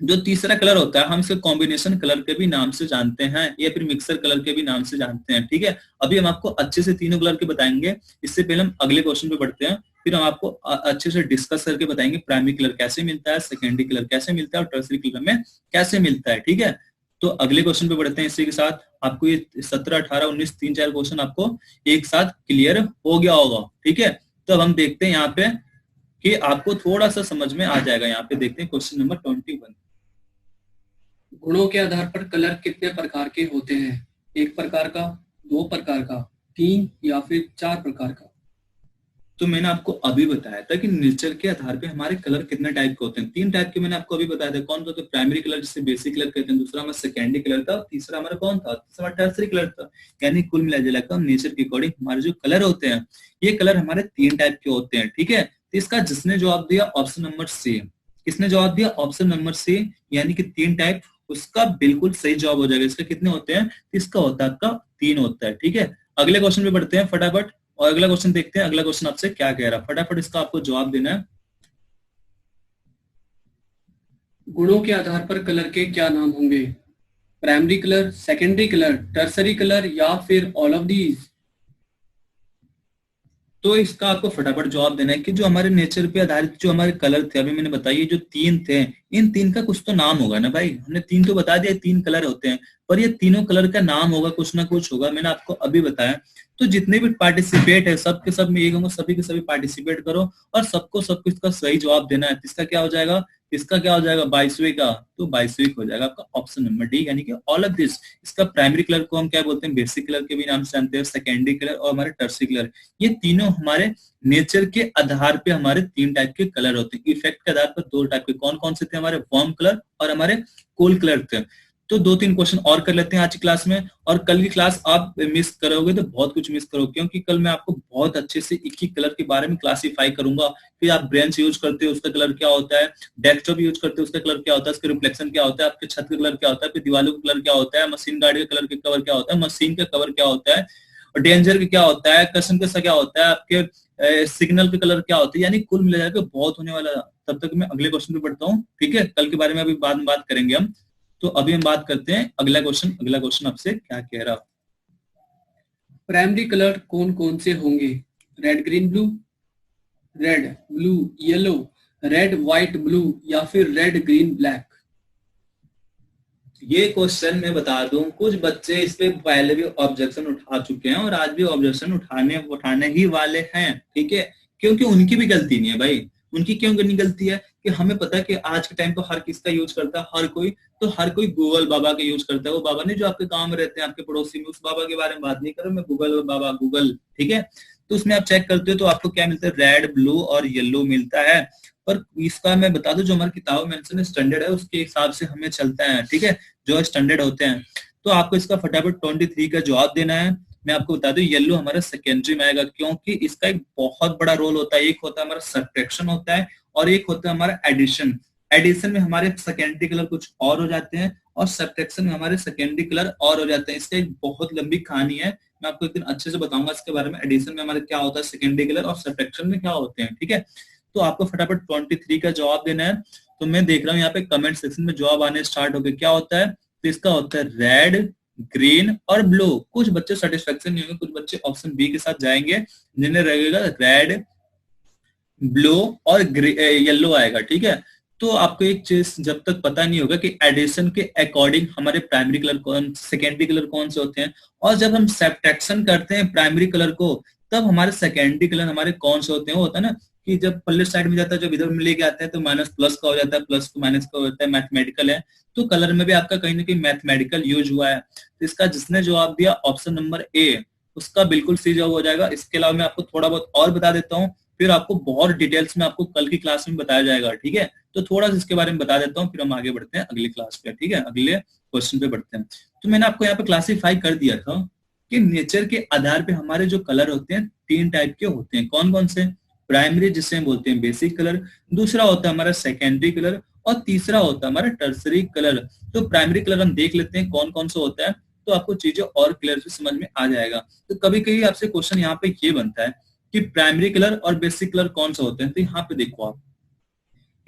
जो तीसरा कलर होता है हम इसे कॉम्बिनेशन कलर के भी नाम से जानते हैं, या फिर मिक्सर कलर के भी नाम से जानते हैं, ठीक है। अभी हम आपको अच्छे से तीनों कलर के बताएंगे। इससे पहले हम अगले क्वेश्चन पे बढ़ते हैं, फिर हम आपको अच्छे से डिस्कस करके बताएंगे प्राइमरी कलर कैसे मिलता है, सेकेंडरी कलर कैसे मिलता है और टर्सरी कलर में कैसे मिलता है, ठीक है। तो अगले क्वेश्चन पे बढ़ते हैं। इसी के साथ आपको ये 17, 18, 19 3-4 क्वेश्चन आपको एक साथ क्लियर हो गया होगा। ठीक है, तो अब हम देखते हैं यहाँ पे कि आपको थोड़ा सा समझ में आ जाएगा। यहाँ पे देखते हैं क्वेश्चन नंबर 21। गुणों के आधार पर कलर कितने प्रकार के होते हैं? 1 प्रकार का, 2 प्रकार का, 3 या फिर 4 प्रकार का? तो मैंने आपको अभी बताया था कि नेचर के आधार पे हमारे कलर कितने टाइप के होते हैं। 3 टाइप के मैंने आपको अभी बताया था। कौन सा? तो प्राइमरी कलर जिसे बेसिक कलर कहते हैं, दूसरा हमारा सेकेंडरी कलर था, तीसरा हमारा कौन था? तीसरा हमारा टर्सरी कलर था। यानी कुल मिला कर नेचर के अकॉर्डिंग हमारे जो कलर होते हैं, ये कलर हमारे 3 टाइप के होते हैं। ठीक है, तो इसका जिसने जवाब दिया ऑप्शन नंबर सी, किसने जवाब दिया? ऑप्शन नंबर सी, यानी कि 3 टाइप, उसका बिल्कुल सही जवाब हो जाएगा। इसका कितने होते हैं? इसका होता है आपका 3 होता है। ठीक है, अगले क्वेश्चन पे बढ़ते हैं फटाफट और अगला क्वेश्चन देखते हैं। अगला क्वेश्चन आपसे क्या कह रहा है, फटाफट इसका आपको जवाब देना है। गुणों के आधार पर कलर के क्या नाम होंगे? Primary colour, secondary colour, tertiary colour या फिर ऑल ऑफ दीज? तो इसका आपको फटाफट जवाब देना है कि जो हमारे नेचर पे आधारित जो हमारे कलर थे, अभी मैंने बताइए जो 3 थे, इन 3 का कुछ तो नाम होगा ना भाई। हमने 3 तो बता दिया, 3 कलर होते हैं, पर ये तीनों कलर का नाम होगा, कुछ ना कुछ होगा। मैंने आपको अभी बताया। तो जितने भी पार्टिसिपेट है सब के सब मैं ये कहूंगा, सभी के सभी पार्टिसिपेट करो और सबको सबको इसका सही जवाब देना है। इसका क्या हो जाएगा? इसका क्या हो जाएगा? 22वें का, तो 22वें हो जाएगा आपका ऑप्शन नंबर डी, यानी कि ऑल ऑफ दिस। इसका प्राइमरी कलर को हम क्या बोलते हैं? बेसिक कलर के भी नाम से जानते हैं, सेकेंडरी कलर और हमारे टर्सरी कलर। ये तीनों हमारे नेचर के आधार पे हमारे 3 टाइप के कलर होते हैं। इफेक्ट के आधार पर 2 टाइप के। कौन कौन से थे? हमारे वार्म कलर और हमारे कोल्ड कलर थे। तो 2-3 क्वेश्चन और कर लेते हैं आज की क्लास में, और कल की क्लास आप मिस करोगे तो बहुत कुछ मिस करोगे, क्योंकि कल मैं आपको बहुत अच्छे से एक ही कलर के बारे में क्लासीफाई करूंगा। फिर आप ब्रेंच यूज करते हो उसका कलर क्या होता है, डेस्कटॉप यूज करते हो उसका कलर क्या होता है, उसका रिफ्लेक्शन क्या होता है, आपके छत का कलर क्या होता है, फिर दीवारों का कलर क्या होता है, मशीन गाड़ी का कलर का कवर क्या होता है, मशीन का कवर क्या होता है, और डेंजर का क्या होता है, कसम का क्या होता है, आपके सिग्नल का कलर क्या होता है। यानी कुल मिला के बहुत होने वाला। तब तक मैं अगले क्वेश्चन पे बढ़ता हूँ। ठीक है, कल के बारे में अभी बाद में बात करेंगे हम। तो अभी हम बात करते हैं अगला क्वेश्चन। अगला क्वेश्चन आपसे क्या कह रहा? प्राइमरी कलर कौन कौन से होंगे? Red green blue, red blue yellow, red white blue या फिर रेड ग्रीन ब्लैक? ये क्वेश्चन मैं बता दूं, कुछ बच्चे इस पे पहले भी ऑब्जेक्शन उठा चुके हैं और आज भी ऑब्जेक्शन उठाने ही वाले हैं। ठीक है, क्योंकि उनकी भी गलती नहीं है भाई। उनकी क्यों नहीं गलती है? कि हमें पता है कि आज के टाइम पर हर किसका यूज करता है, हर कोई। तो हर कोई गूगल बाबा का यूज करता है। वो बाबा नहीं जो आपके गांव में रहते हैं, आपके पड़ोसी में, उस बाबा के बारे में बात नहीं करो मैं, गूगल बाबा गूगल। ठीक है, तो उसमें आप चेक करते हो तो आपको क्या मिलता है? रेड, ब्लू और येलो मिलता है। पर इसका मैं बता दूं, जो हमारी किताब में मेंशन स्टैंडर्ड है उसके हिसाब से हमें चलता है। ठीक है, जो स्टैंडर्ड होते हैं। तो आपको इसका फटाफट 23 का जवाब देना है। मैं आपको बता दूं, येलो हमारा सेकेंडरी में आएगा, क्योंकि इसका एक बहुत बड़ा रोल होता है। एक होता है हमारा सब्ट्रैक्शन होता है और एक होता है हमारा एडिशन। एडिशन में हमारे सेकेंडरी कलर कुछ और हो जाते हैं और सब्ट्रैक्शन में हमारे सेकेंडरी कलर और हो जाते हैं। इसका एक बहुत लंबी कहानी है, मैं आपको एक दिन अच्छे से बताऊंगा इसके बारे में। एडिशन में हमारे क्या होता है सेकेंडरी कलर और सब्ट्रैक्शन में क्या होते हैं। ठीक है, तो आपको फटाफट 23 का जवाब देना है। तो मैं देख रहा हूँ यहाँ पे कमेंट सेक्शन में जवाब आने स्टार्ट हो गए। क्या होता है? तो इसका होता है रेड, ग्रीन और ब्लू। कुछ बच्चे सेटिस्फेक्शन नहीं होंगे, कुछ बच्चे ऑप्शन बी के साथ जाएंगे, जिन्हें रहेगा रेड, ब्लू और येलो आएगा। ठीक है, तो आपको एक चीज जब तक पता नहीं होगा कि एडिशन के अकॉर्डिंग हमारे प्राइमरी कलर कौन, सेकेंडरी कलर कौन से होते हैं, और जब हम सब्ट्रैक्शन करते हैं प्राइमरी कलर को, तब हमारे सेकेंडरी कलर हमारे कौन से होते हैं। वो होता है ना कि जब पल्ले साइड में जाता है, जब इधर में लेके आते हैं तो माइनस प्लस का हो जाता है, प्लस को माइनस का हो जाता है, मैथमेटिकल है। तो कलर में भी आपका कहीं ना कहीं मैथमेटिकल यूज हुआ है। तो इसका जिसने जवाब दिया ऑप्शन नंबर ए, उसका बिल्कुल सही जवाब हो जाएगा। इसके अलावा मैं आपको थोड़ा बहुत और बता देता हूँ, फिर आपको बहुत डिटेल्स में आपको कल की क्लास में बताया जाएगा। ठीक है, तो थोड़ा सा इसके बारे में बता देता हूँ, फिर हम आगे बढ़ते हैं अगली क्लास पे। ठीक है, अगले क्वेश्चन पे बढ़ते हैं। तो मैंने आपको यहाँ पे क्लासीफाई कर दिया था कि नेचर के आधार पे हमारे जो कलर होते हैं 3 टाइप के होते हैं। कौन कौन से? प्राइमरी जिसे हम बोलते हैं बेसिक कलर, दूसरा होता है हमारा सेकेंडरी कलर और तीसरा होता है हमारा टर्सरी कलर। तो प्राइमरी कलर हम देख लेते हैं कौन कौन सा होता है, तो आपको चीजें और क्लियर से समझ में आ जाएगा। तो कभी कभी आपसे क्वेश्चन यहाँ पे ये बनता है कि प्राइमरी कलर और बेसिक कलर कौन सा होते हैं। तो यहाँ पे देखो आप,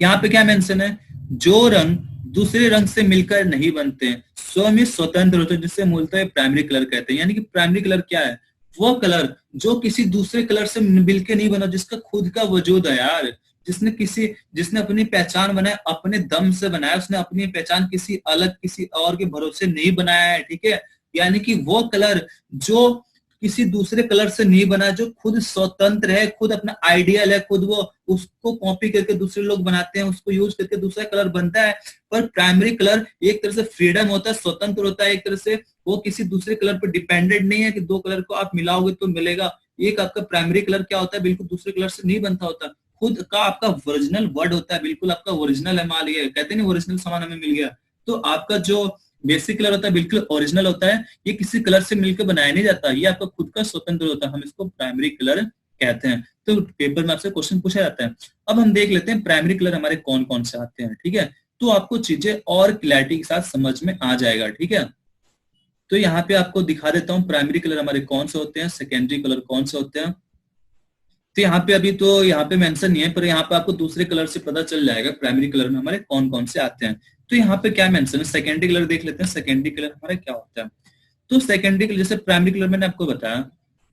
यहाँ पे क्या मेंशन है? जो रंग दूसरे रंग से मिलकर नहीं बनते हैं, स्वयं ही स्वतंत्र होते हैं, जिससे मूलतः प्राइमरी कलर कहते हैं। यानी कि प्राइमरी कलर क्या है? वो कलर जो किसी दूसरे कलर से मिलकर नहीं बना, जिसका खुद का वजूद है यार। जिसने अपनी पहचान बनाया, अपने दम से बनाया, उसने अपनी पहचान किसी अलग किसी और के भरोसे नहीं बनाया है, ठीक है। यानी कि वो कलर जो किसी दूसरे कलर से नहीं बना, जो खुद स्वतंत्र है, खुद अपना आइडियल है, खुद वो उसको कॉपी करके दूसरे लोग बनाते हैं, उसको यूज करके दूसरा कलर बनता है। पर प्राइमरी कलर एक तरह से फ्रीडम होता है, स्वतंत्र होता है, एक तरह से वो किसी दूसरे कलर पर डिपेंडेंट नहीं है कि दो कलर को आप मिलाओगे तो मिलेगा। एक आपका प्राइमरी कलर क्या होता है, बिल्कुल दूसरे कलर से नहीं बनता होता, खुद का आपका ओरिजिनल वर्ड होता है, बिल्कुल आपका ओरिजिनल है। मान लिया कहते नहीं ओरिजिनल सामान हमें मिल गया, तो आपका जो बेसिक कलर होता है बिल्कुल ओरिजिनल होता है, ये किसी कलर से मिलकर बनाया नहीं जाता, ये आपका खुद का स्वतंत्र होता है, हम इसको प्राइमरी कलर कहते हैं। तो पेपर में आपसे क्वेश्चन पूछा जाता है। अब हम देख लेते हैं प्राइमरी कलर हमारे कौन कौन से आते हैं, ठीक है। तो आपको चीजें और क्लैरिटी के साथ समझ में आ जाएगा, ठीक है। तो यहाँ पे आपको दिखा देता हूँ प्राइमरी कलर हमारे कौन से होते हैं, सेकेंडरी कलर कौन से होते हैं। तो यहाँ पे अभी तो यहाँ पे मेंशन नहीं है, पर यहाँ पे आपको दूसरे कलर से पता चल जाएगा प्राइमरी कलर में हमारे कौन कौन से आते हैं। तो यहाँ पे क्या मेंशन है, सेकेंडरी कलर देख लेते हैं, सेकेंडरी कलर हमारा क्या होता है। तो सेकेंडरी कलर जैसे प्राइमरी कलर मैंने आपको बताया,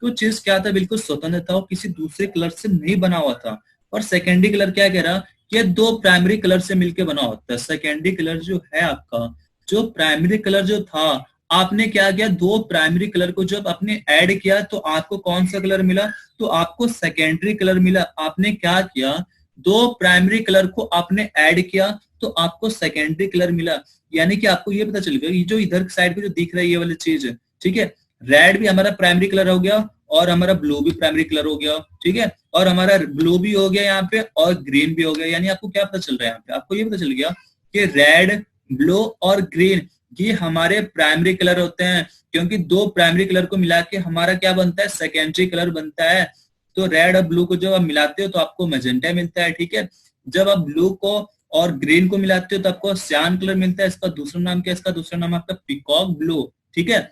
तो चीज क्या था, बिल्कुल स्वतंत्र था, किसी दूसरे कलर से नहीं बना हुआ था। और सेकेंडरी कलर क्या कह रहा, कि दो प्राइमरी कलर से मिलकर बना होता है। सेकेंडरी कलर जो है आपका, जो प्राइमरी कलर जो था, आपने क्या किया, दो प्राइमरी कलर को जब आपने ऐड किया तो आपको कौन सा कलर मिला, तो आपको सेकेंडरी कलर मिला। आपने क्या किया, दो प्राइमरी कलर को आपने ऐड किया तो आपको सेकेंडरी कलर मिला। यानी कि आपको ये पता चल गया, ये जो इधर साइड पे जो दिख रहा है ये वाली चीज है, ठीक है, रेड भी हमारा प्राइमरी कलर हो गया और हमारा ब्लू भी प्राइमरी कलर हो गया, ठीक है, और हमारा ब्लू भी हो गया यहाँ पे और ग्रीन भी हो गया। यानी आपको क्या पता चल रहा है, यहाँ पे आपको ये पता चल गया कि रेड, ब्लू और ग्रीन ये हमारे प्राइमरी कलर होते हैं, क्योंकि दो प्राइमरी कलर को मिला के हमारा क्या बनता है, सेकेंडरी कलर बनता है। तो रेड और ब्लू को जब आप मिलाते हो तो आपको मैजेंटा मिलता है, ठीक है। जब आप ब्लू को और ग्रीन को मिलाते हो तो आपको सियान कलर मिलता है। इसका दूसरा नाम क्या है, इसका दूसरा नाम आपका पीकॉक ब्लू, ठीक है।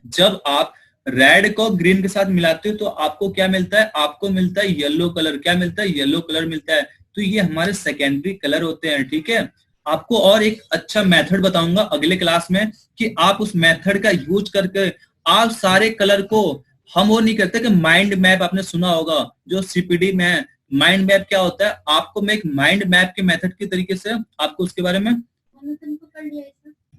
जब आप रेड को ग्रीन के साथ मिलाते हो तो आपको क्या मिलता है, आपको मिलता है येलो कलर। क्या मिलता है, येलो कलर मिलता है। तो ये हमारे सेकेंडरी कलर होते हैं, ठीक है। आपको और एक अच्छा मेथड बताऊंगा अगले क्लास में, कि आप उस मेथड का यूज करके आप सारे कलर को, हम वो नहीं करते कि माइंड मैप आपने सुना होगा जो सीपीडी में है। माइंड मैप क्या होता है, आपको मैं एक माइंड मैप के मेथड के तरीके से आपको उसके बारे में,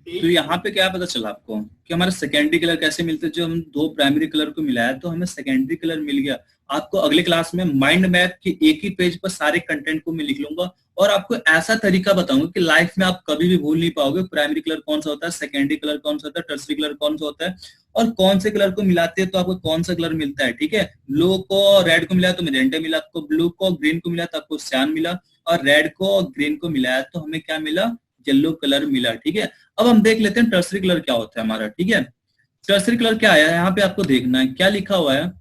तो यहाँ पे क्या पता चला आपको कि हमारा सेकेंडरी कलर कैसे मिलते हैं। जो हम दो प्राइमरी कलर को मिलाया तो हमें सेकेंडरी कलर मिल गया। आपको अगले क्लास में माइंड मैप के एक ही पेज पर सारे कंटेंट को मैं लिख लूंगा और आपको ऐसा तरीका बताऊंगा कि लाइफ में आप कभी भी भूल नहीं पाओगे प्राइमरी कलर कौन सा होता है, सेकेंडरी कलर कौन सा होता है, टर्सरी कलर कौन सा होता है, और कौन से कलर को मिलाते हैं तो आपको कौन सा कलर मिलता है, ठीक है। ब्लू को रेड को मिलाया तो मैजेंटा मिला आपको, ब्लू को ग्रीन को मिला तो आपको सियान मिला, और रेड को ग्रीन को मिलाया तो हमें क्या मिला, येलो कलर मिला, ठीक है। अब हम देख लेते हैं टर्सरी कलर क्या होता है हमारा, ठीक है। टर्सरी कलर क्या है, यहाँ पे आपको देखना है क्या लिखा हुआ है।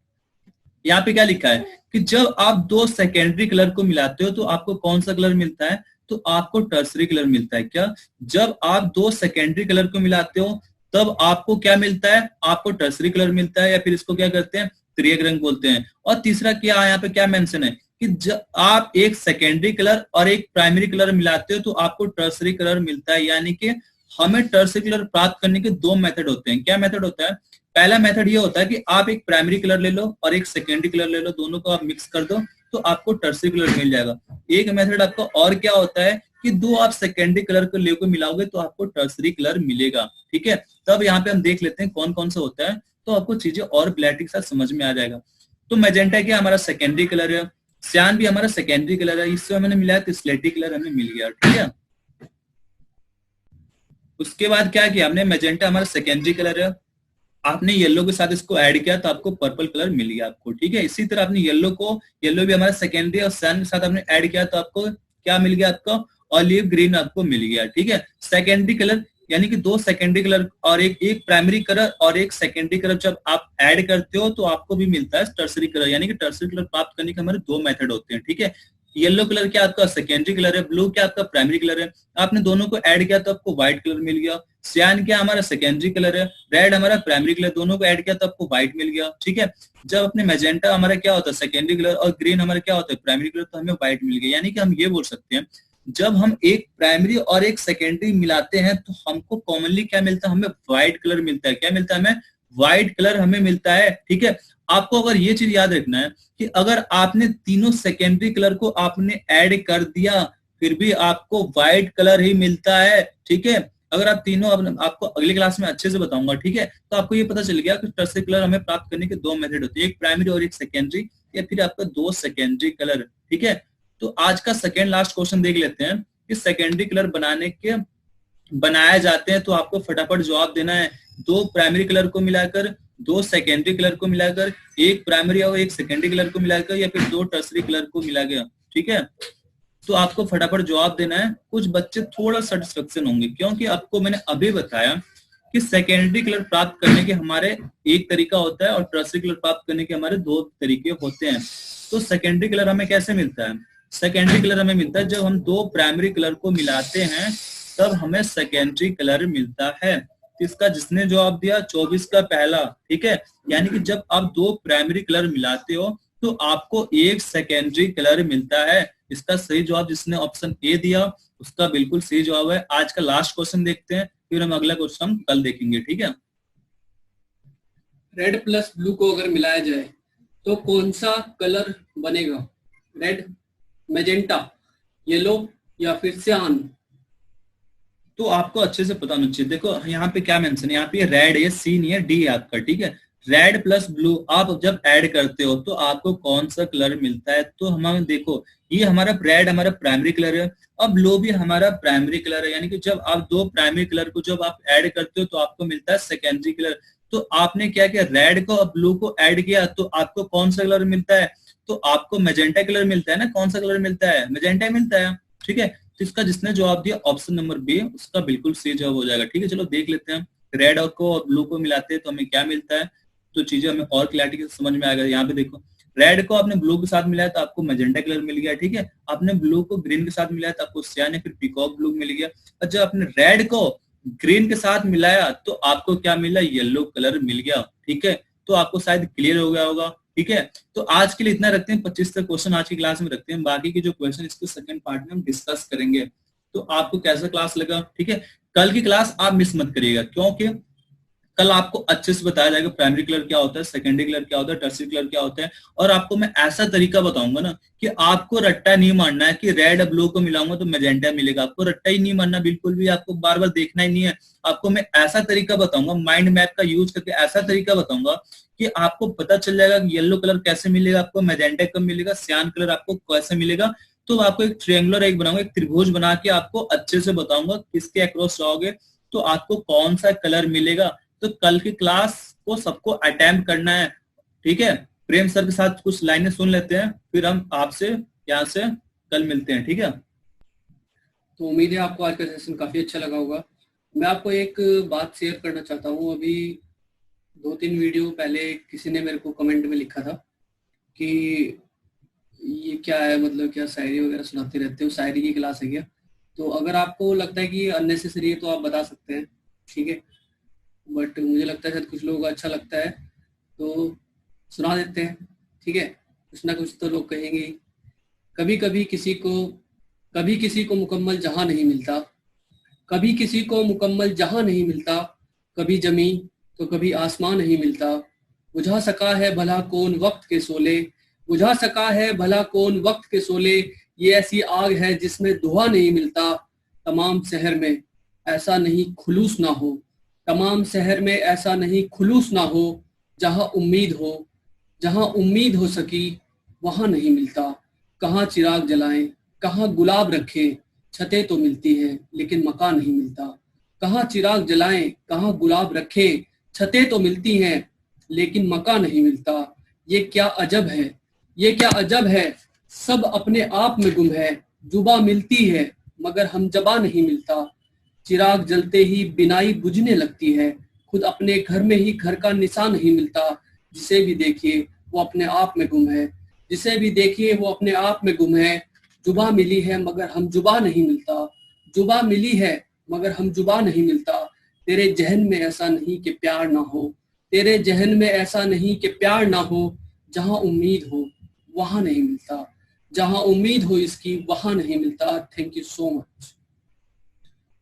यहाँ पे क्या लिखा है कि जब आप दो सेकेंडरी कलर को मिलाते हो तो आपको कौन सा कलर मिलता है, तो आपको टर्सरी कलर मिलता है। क्या, जब आप दो सेकेंडरी कलर को मिलाते हो तब आपको क्या मिलता है, आपको टर्सरी कलर मिलता है, या फिर इसको क्या करते हैं, त्रियक रंग बोलते हैं। और तीसरा क्या, यहाँ पे क्या मेंशन है कि जब आप एक सेकेंडरी कलर और एक प्राइमरी कलर मिलाते हो तो आपको टर्सरी कलर मिलता है। यानी कि हमें टर्सरी कलर प्राप्त करने के दो मेथड होते हैं। क्या मेथड होता है, पहला मेथड ये होता है कि आप एक प्राइमरी कलर ले लो और एक सेकेंडरी कलर ले लो, दोनों को आप मिक्स कर दो तो आपको टर्सरी कलर मिल जाएगा। एक मेथड आपका और क्या होता है कि दो आप सेकेंडरी कलर को लेकर मिलाओगे तो आपको टर्सरी कलर मिलेगा, ठीक है। तब यहाँ पे हम देख लेते हैं कौन कौन सा होता है, तो आपको चीजें और क्लैरिटी के साथ समझ में आ जाएगा। तो मैजेंटा क्या हमारा सेकेंडरी कलर है, सियान भी हमारा सेकेंडरी कलर है, इससे हमने मिलाया तो स्लेटी कलर हमें मिल गया, ठीक है। उसके बाद क्या किया हमने, मैजेंटा हमारा सेकेंडरी कलर है, आपने येलो के साथ इसको ऐड किया तो आपको पर्पल कलर मिल गया आपको, ठीक है। इसी तरह आपने येलो भी हमारा सेकेंडरी और सियान के साथ आपने ऐड किया तो आपको क्या मिल गया, आपको ऑलिव ग्रीन आपको मिल गया, ठीक है। सेकेंडरी कलर यानी कि दो सेकेंडरी कलर और एक प्राइमरी कलर और एक सेकेंडरी कलर जब आप ऐड करते हो तो आपको भी मिलता है टर्सरी कलर। यानी कि टर्सरी कलर प्राप्त करने के हमारे दो मेथड होते हैं, ठीक है। येलो कलर क्या आपका सेकेंडरी कलर है, ब्लू क्या आपका प्राइमरी कलर है, आपने दोनों को ऐड किया तो आपको व्हाइट कलर मिल गया। सियान क्या हमारा सेकेंडरी कलर है, रेड हमारा प्राइमरी कलर, दोनों को ऐड किया तो आपको व्हाइट मिल गया, ठीक है। जब अपने मैजेंटा हमारा क्या होता है सेकेंडरी कलर और ग्रीन हमारा क्या होता है प्राइमरी कलर, तो हमें व्हाइट मिल गया। यानी कि हम ये बोल सकते हैं जब हम एक प्राइमरी और एक सेकेंडरी मिलाते हैं तो हमको कॉमनली क्या मिलता है, हमें व्हाइट कलर मिलता है। क्या मिलता है हमें, व्हाइट कलर हमें मिलता है, ठीक है। आपको अगर ये चीज याद रखना है कि अगर आपने तीनों सेकेंडरी कलर को आपने ऐड कर दिया फिर भी आपको व्हाइट कलर ही मिलता है, ठीक है। अगर आप तीनों आपको अगली क्लास में अच्छे से बताऊंगा, ठीक है। तो आपको ये पता चल गया कि टर्सरी कलर हमें प्राप्त करने के दो मेथड होते हैं, एक प्राइमरी और एक सेकेंडरी, या फिर आपका दो सेकेंडरी कलर, ठीक है। तो आज का सेकेंड लास्ट क्वेश्चन देख लेते हैं कि सेकेंडरी कलर बनाए जाते हैं, तो आपको फटाफट जवाब देना है। दो प्राइमरी कलर को मिलाकर, दो सेकेंडरी कलर को मिलाकर, एक प्राइमरी और एक सेकेंडरी कलर को मिलाकर, या फिर दो टर्सरी कलर को मिला गया, ठीक है। तो आपको फटाफट जवाब देना है। कुछ बच्चे थोड़ा सेटिस्फेक्शन होंगे क्योंकि आपको मैंने अभी बताया कि सेकेंडरी कलर प्राप्त करने के हमारे एक तरीका होता है और टर्सरी कलर प्राप्त करने के हमारे दो तरीके होते हैं। तो सेकेंडरी कलर हमें कैसे मिलता है? सेकेंडरी कलर हमें मिलता है जब हम दो प्राइमरी कलर को मिलाते हैं, तब हमें सेकेंडरी कलर मिलता है। इसका जिसने जवाब दिया 24 का पहला, ठीक है। यानी कि जब आप दो प्राइमरी कलर मिलाते हो तो आपको एक सेकेंडरी कलर मिलता है। इसका सही जवाब जिसने ऑप्शन ए दिया उसका बिल्कुल सही जवाब है। आज का लास्ट क्वेश्चन देखते हैं, फिर हम अगला क्वेश्चन कल देखेंगे, ठीक है। रेड प्लस ब्लू को अगर मिलाया जाए तो कौन सा कलर बनेगा? रेड, मैजेंटा, येलो या फिर सियान? तो आपको अच्छे से पता होना चाहिए। देखो यहाँ पे क्या मेंशन है, यहाँ पे रेड है, सी नहीं है, डी है आपका, ठीक है। रेड प्लस ब्लू आप जब ऐड करते हो तो आपको कौन सा कलर मिलता है? तो हमें देखो, ये हमारा रेड हमारा प्राइमरी कलर है और ब्लू भी हमारा प्राइमरी कलर है। यानी कि जब आप दो प्राइमरी कलर को जब आप ऐड करते हो तो आपको मिलता है सेकेंडरी कलर। तो आपने क्या किया, रेड को और ब्लू को ऐड किया तो आपको कौन सा कलर मिलता है? तो आपको मैजेंटा कलर मिलता है ना। कौन सा कलर मिलता है? मैजेंटा मिलता है, ठीक है। तो इसका जिसने जवाब दिया ऑप्शन नंबर बी उसका बिल्कुल सही जवाब हो जाएगा, ठीक है। चलो देख लेते हैं, रेड को और ब्लू को मिलाते हैं तो हमें क्या मिलता है। तो चीजें हमें और क्लैरिटी से समझ में आ गया। यहाँ पे देखो, रेड को आपने ब्लू के साथ मिलाया तो आपको मैजेंटा कलर मिल गया, ठीक है। आपने ब्लू को ग्रीन के साथ मिलाया तो आपको सियान या फिर पीकॉक ब्लू मिल गया। और जब आपने रेड को ग्रीन के साथ मिलाया तो आपको क्या मिला? येलो कलर मिल गया, ठीक है। तो आपको शायद क्लियर हो गया होगा, ठीक है। तो आज के लिए इतना रखते हैं, 25 तक क्वेश्चन आज की क्लास में रखते हैं। बाकी के जो क्वेश्चन इसके सेकंड पार्ट में हम डिस्कस करेंगे। तो आपको कैसा क्लास लगा, ठीक है। कल की क्लास आप मिस मत करिएगा क्योंकि कल आपको अच्छे से बताया जाएगा प्राइमरी कलर क्या होता है, सेकेंडरी कलर क्या होता है, टर्सरी कलर क्या होता है। और आपको मैं ऐसा तरीका बताऊंगा ना कि आपको रट्टा नहीं मारना है कि रेड ब्लू को मिलाऊंगा तो मैजेंटा मिलेगा। आपको रट्टा ही नहीं मारना बिल्कुल भी, आपको बार बार देखना ही नहीं है। आपको मैं ऐसा तरीका बताऊंगा, माइंड मैप का यूज करके ऐसा तरीका बताऊंगा कि आपको पता चल जाएगा कि येलो कलर कैसे मिलेगा, आपको मैजेंटा कब मिलेगा, सियान कलर आपको कैसे मिलेगा। तो आपको एक ट्रायंगुलर एक बनाऊंगा, एक त्रिभुज बना के आपको अच्छे से बताऊंगा किसके अक्रॉस जाओगे तो आपको कौन सा कलर मिलेगा। तो कल की क्लास को सबको अटेम्प्ट करना है, ठीक है। प्रेम सर के साथ कुछ लाइनें सुन लेते हैं, फिर हम आपसे यहाँ से कल मिलते हैं, ठीक है। तो उम्मीद है आपको आज का सेशन काफी अच्छा लगा होगा। मैं आपको एक बात शेयर करना चाहता हूँ। अभी 2-3 वीडियो पहले किसी ने मेरे को कमेंट में लिखा था कि ये क्या है, मतलब क्या शायरी वगैरह सुनाते रहते हो, शायरी की क्लास है क्या? तो अगर आपको लगता है कि ये अननेसेसरी है तो आप बता सकते हैं, ठीक है। बट मुझे लगता है शायद कुछ लोगों को अच्छा लगता है तो सुना देते हैं, ठीक है। कुछ ना कुछ तो लोग कहेंगे। कभी किसी को मुकम्मल जहां नहीं मिलता, कभी किसी को मुकम्मल जहां नहीं मिलता, कभी जमीन तो कभी आसमां नहीं मिलता। बुझा सका है भला कौन वक्त के शोले, बुझा सका है भला कौन वक्त के शोले, ये ऐसी आग है जिसमें धुआं नहीं मिलता। तमाम शहर में ऐसा नहीं खुलूस ना हो, तमाम शहर में ऐसा नहीं खुलूस ना हो, जहां उम्मीद हो सकी वहां नहीं मिलता। कहाँ चिराग जलाएं, कहाँ गुलाब रखें, छतें तो मिलती हैं लेकिन मकान नहीं मिलता। कहाँ चिराग जलाएं, कहाँ गुलाब रखें, छतें तो मिलती हैं लेकिन मकान नहीं मिलता। ये क्या अजब है, ये क्या अजब है, सब अपने आप में गुम है। जुबा मिलती है मगर हम जबा नहीं मिलता। चिराग जलते ही बिनाई बुझने लगती है, खुद अपने घर में ही घर का निशान नहीं मिलता। जिसे भी देखिए वो अपने आप में गुम है, जिसे भी देखिए वो अपने आप में गुम है। जुबा मिली है मगर हम जुबा नहीं मिलता, जुबा मिली है मगर हम जुबा नहीं मिलता। तेरे जहन में ऐसा नहीं कि प्यार ना हो, तेरे जहन में ऐसा नहीं कि प्यार ना हो। जहां उम्मीद हो वहां नहीं मिलता, जहां उम्मीद हो इसकी वहां नहीं मिलता। Thank you so much.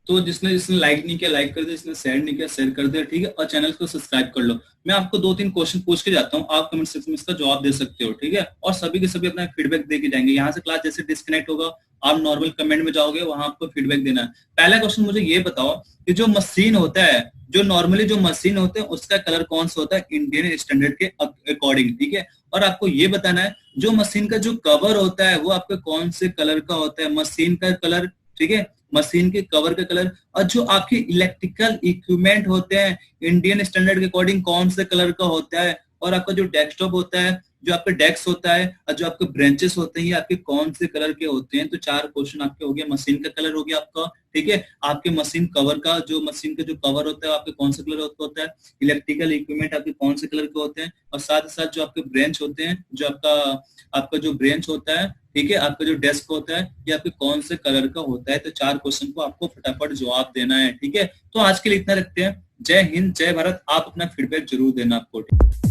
तो जिसने जिसने लाइक नहीं किया लाइक कर दे, जिसने शेयर नहीं किया शेयर कर दे, ठीक है। और चैनल को सब्सक्राइब कर लो। मैं आपको 2-3 क्वेश्चन पूछ के जाता हूँ, आप कमेंट सेक्शन में इसका जवाब दे सकते हो, ठीक है। और सभी के सभी अपना फीडबैक दे के जाएंगे। यहाँ से क्लास जैसे डिस्कनेक्ट होगा, आप नॉर्मल कमेंट में जाओगे, वहां आपको फीडबैक देना है। पहला क्वेश्चन मुझे ये बताओ कि जो मशीन होता है, जो नॉर्मली जो मशीन होते हैं उसका कलर कौन सा होता है इंडियन स्टैंडर्ड के अकॉर्डिंग, ठीक है। और आपको ये बताना है जो मशीन का जो कवर होता है वो आपका कौन से कलर का होता है, मशीन का कलर, ठीक है, मशीन के कवर का कलर। और जो आपके इलेक्ट्रिकल इक्विपमेंट होते हैं इंडियन स्टैंडर्ड के अकॉर्डिंग कौन से कलर का होता है। और आपका जो डेस्कटॉप होता है, जो आपका डेस्क होता है और जो आपके ब्रांचेस होते हैं, ये आपके कौन से कलर के होते हैं। तो 4 क्वेश्चन आपके हो गए। मशीन का कलर हो गया आपका, ठीक है। आपके मशीन कवर का, जो मशीन का जो कवर होता है आपके कौन से कलर होता है। इलेक्ट्रिकल इक्विपमेंट आपके कौन से कलर के होते हैं। और साथ ही साथ जो आपके ब्रेंच होते हैं, जो आपका जो ब्रेंच होता है, ठीक है, आपका जो डेस्क होता है, ये आपके कौन से कलर का होता है। तो 4 क्वेश्चन को आपको फटाफट जवाब देना है, ठीक है। तो आज के लिए इतना रखते हैं। जय हिंद, जय भारत। आप अपना फीडबैक जरूर देना आपको।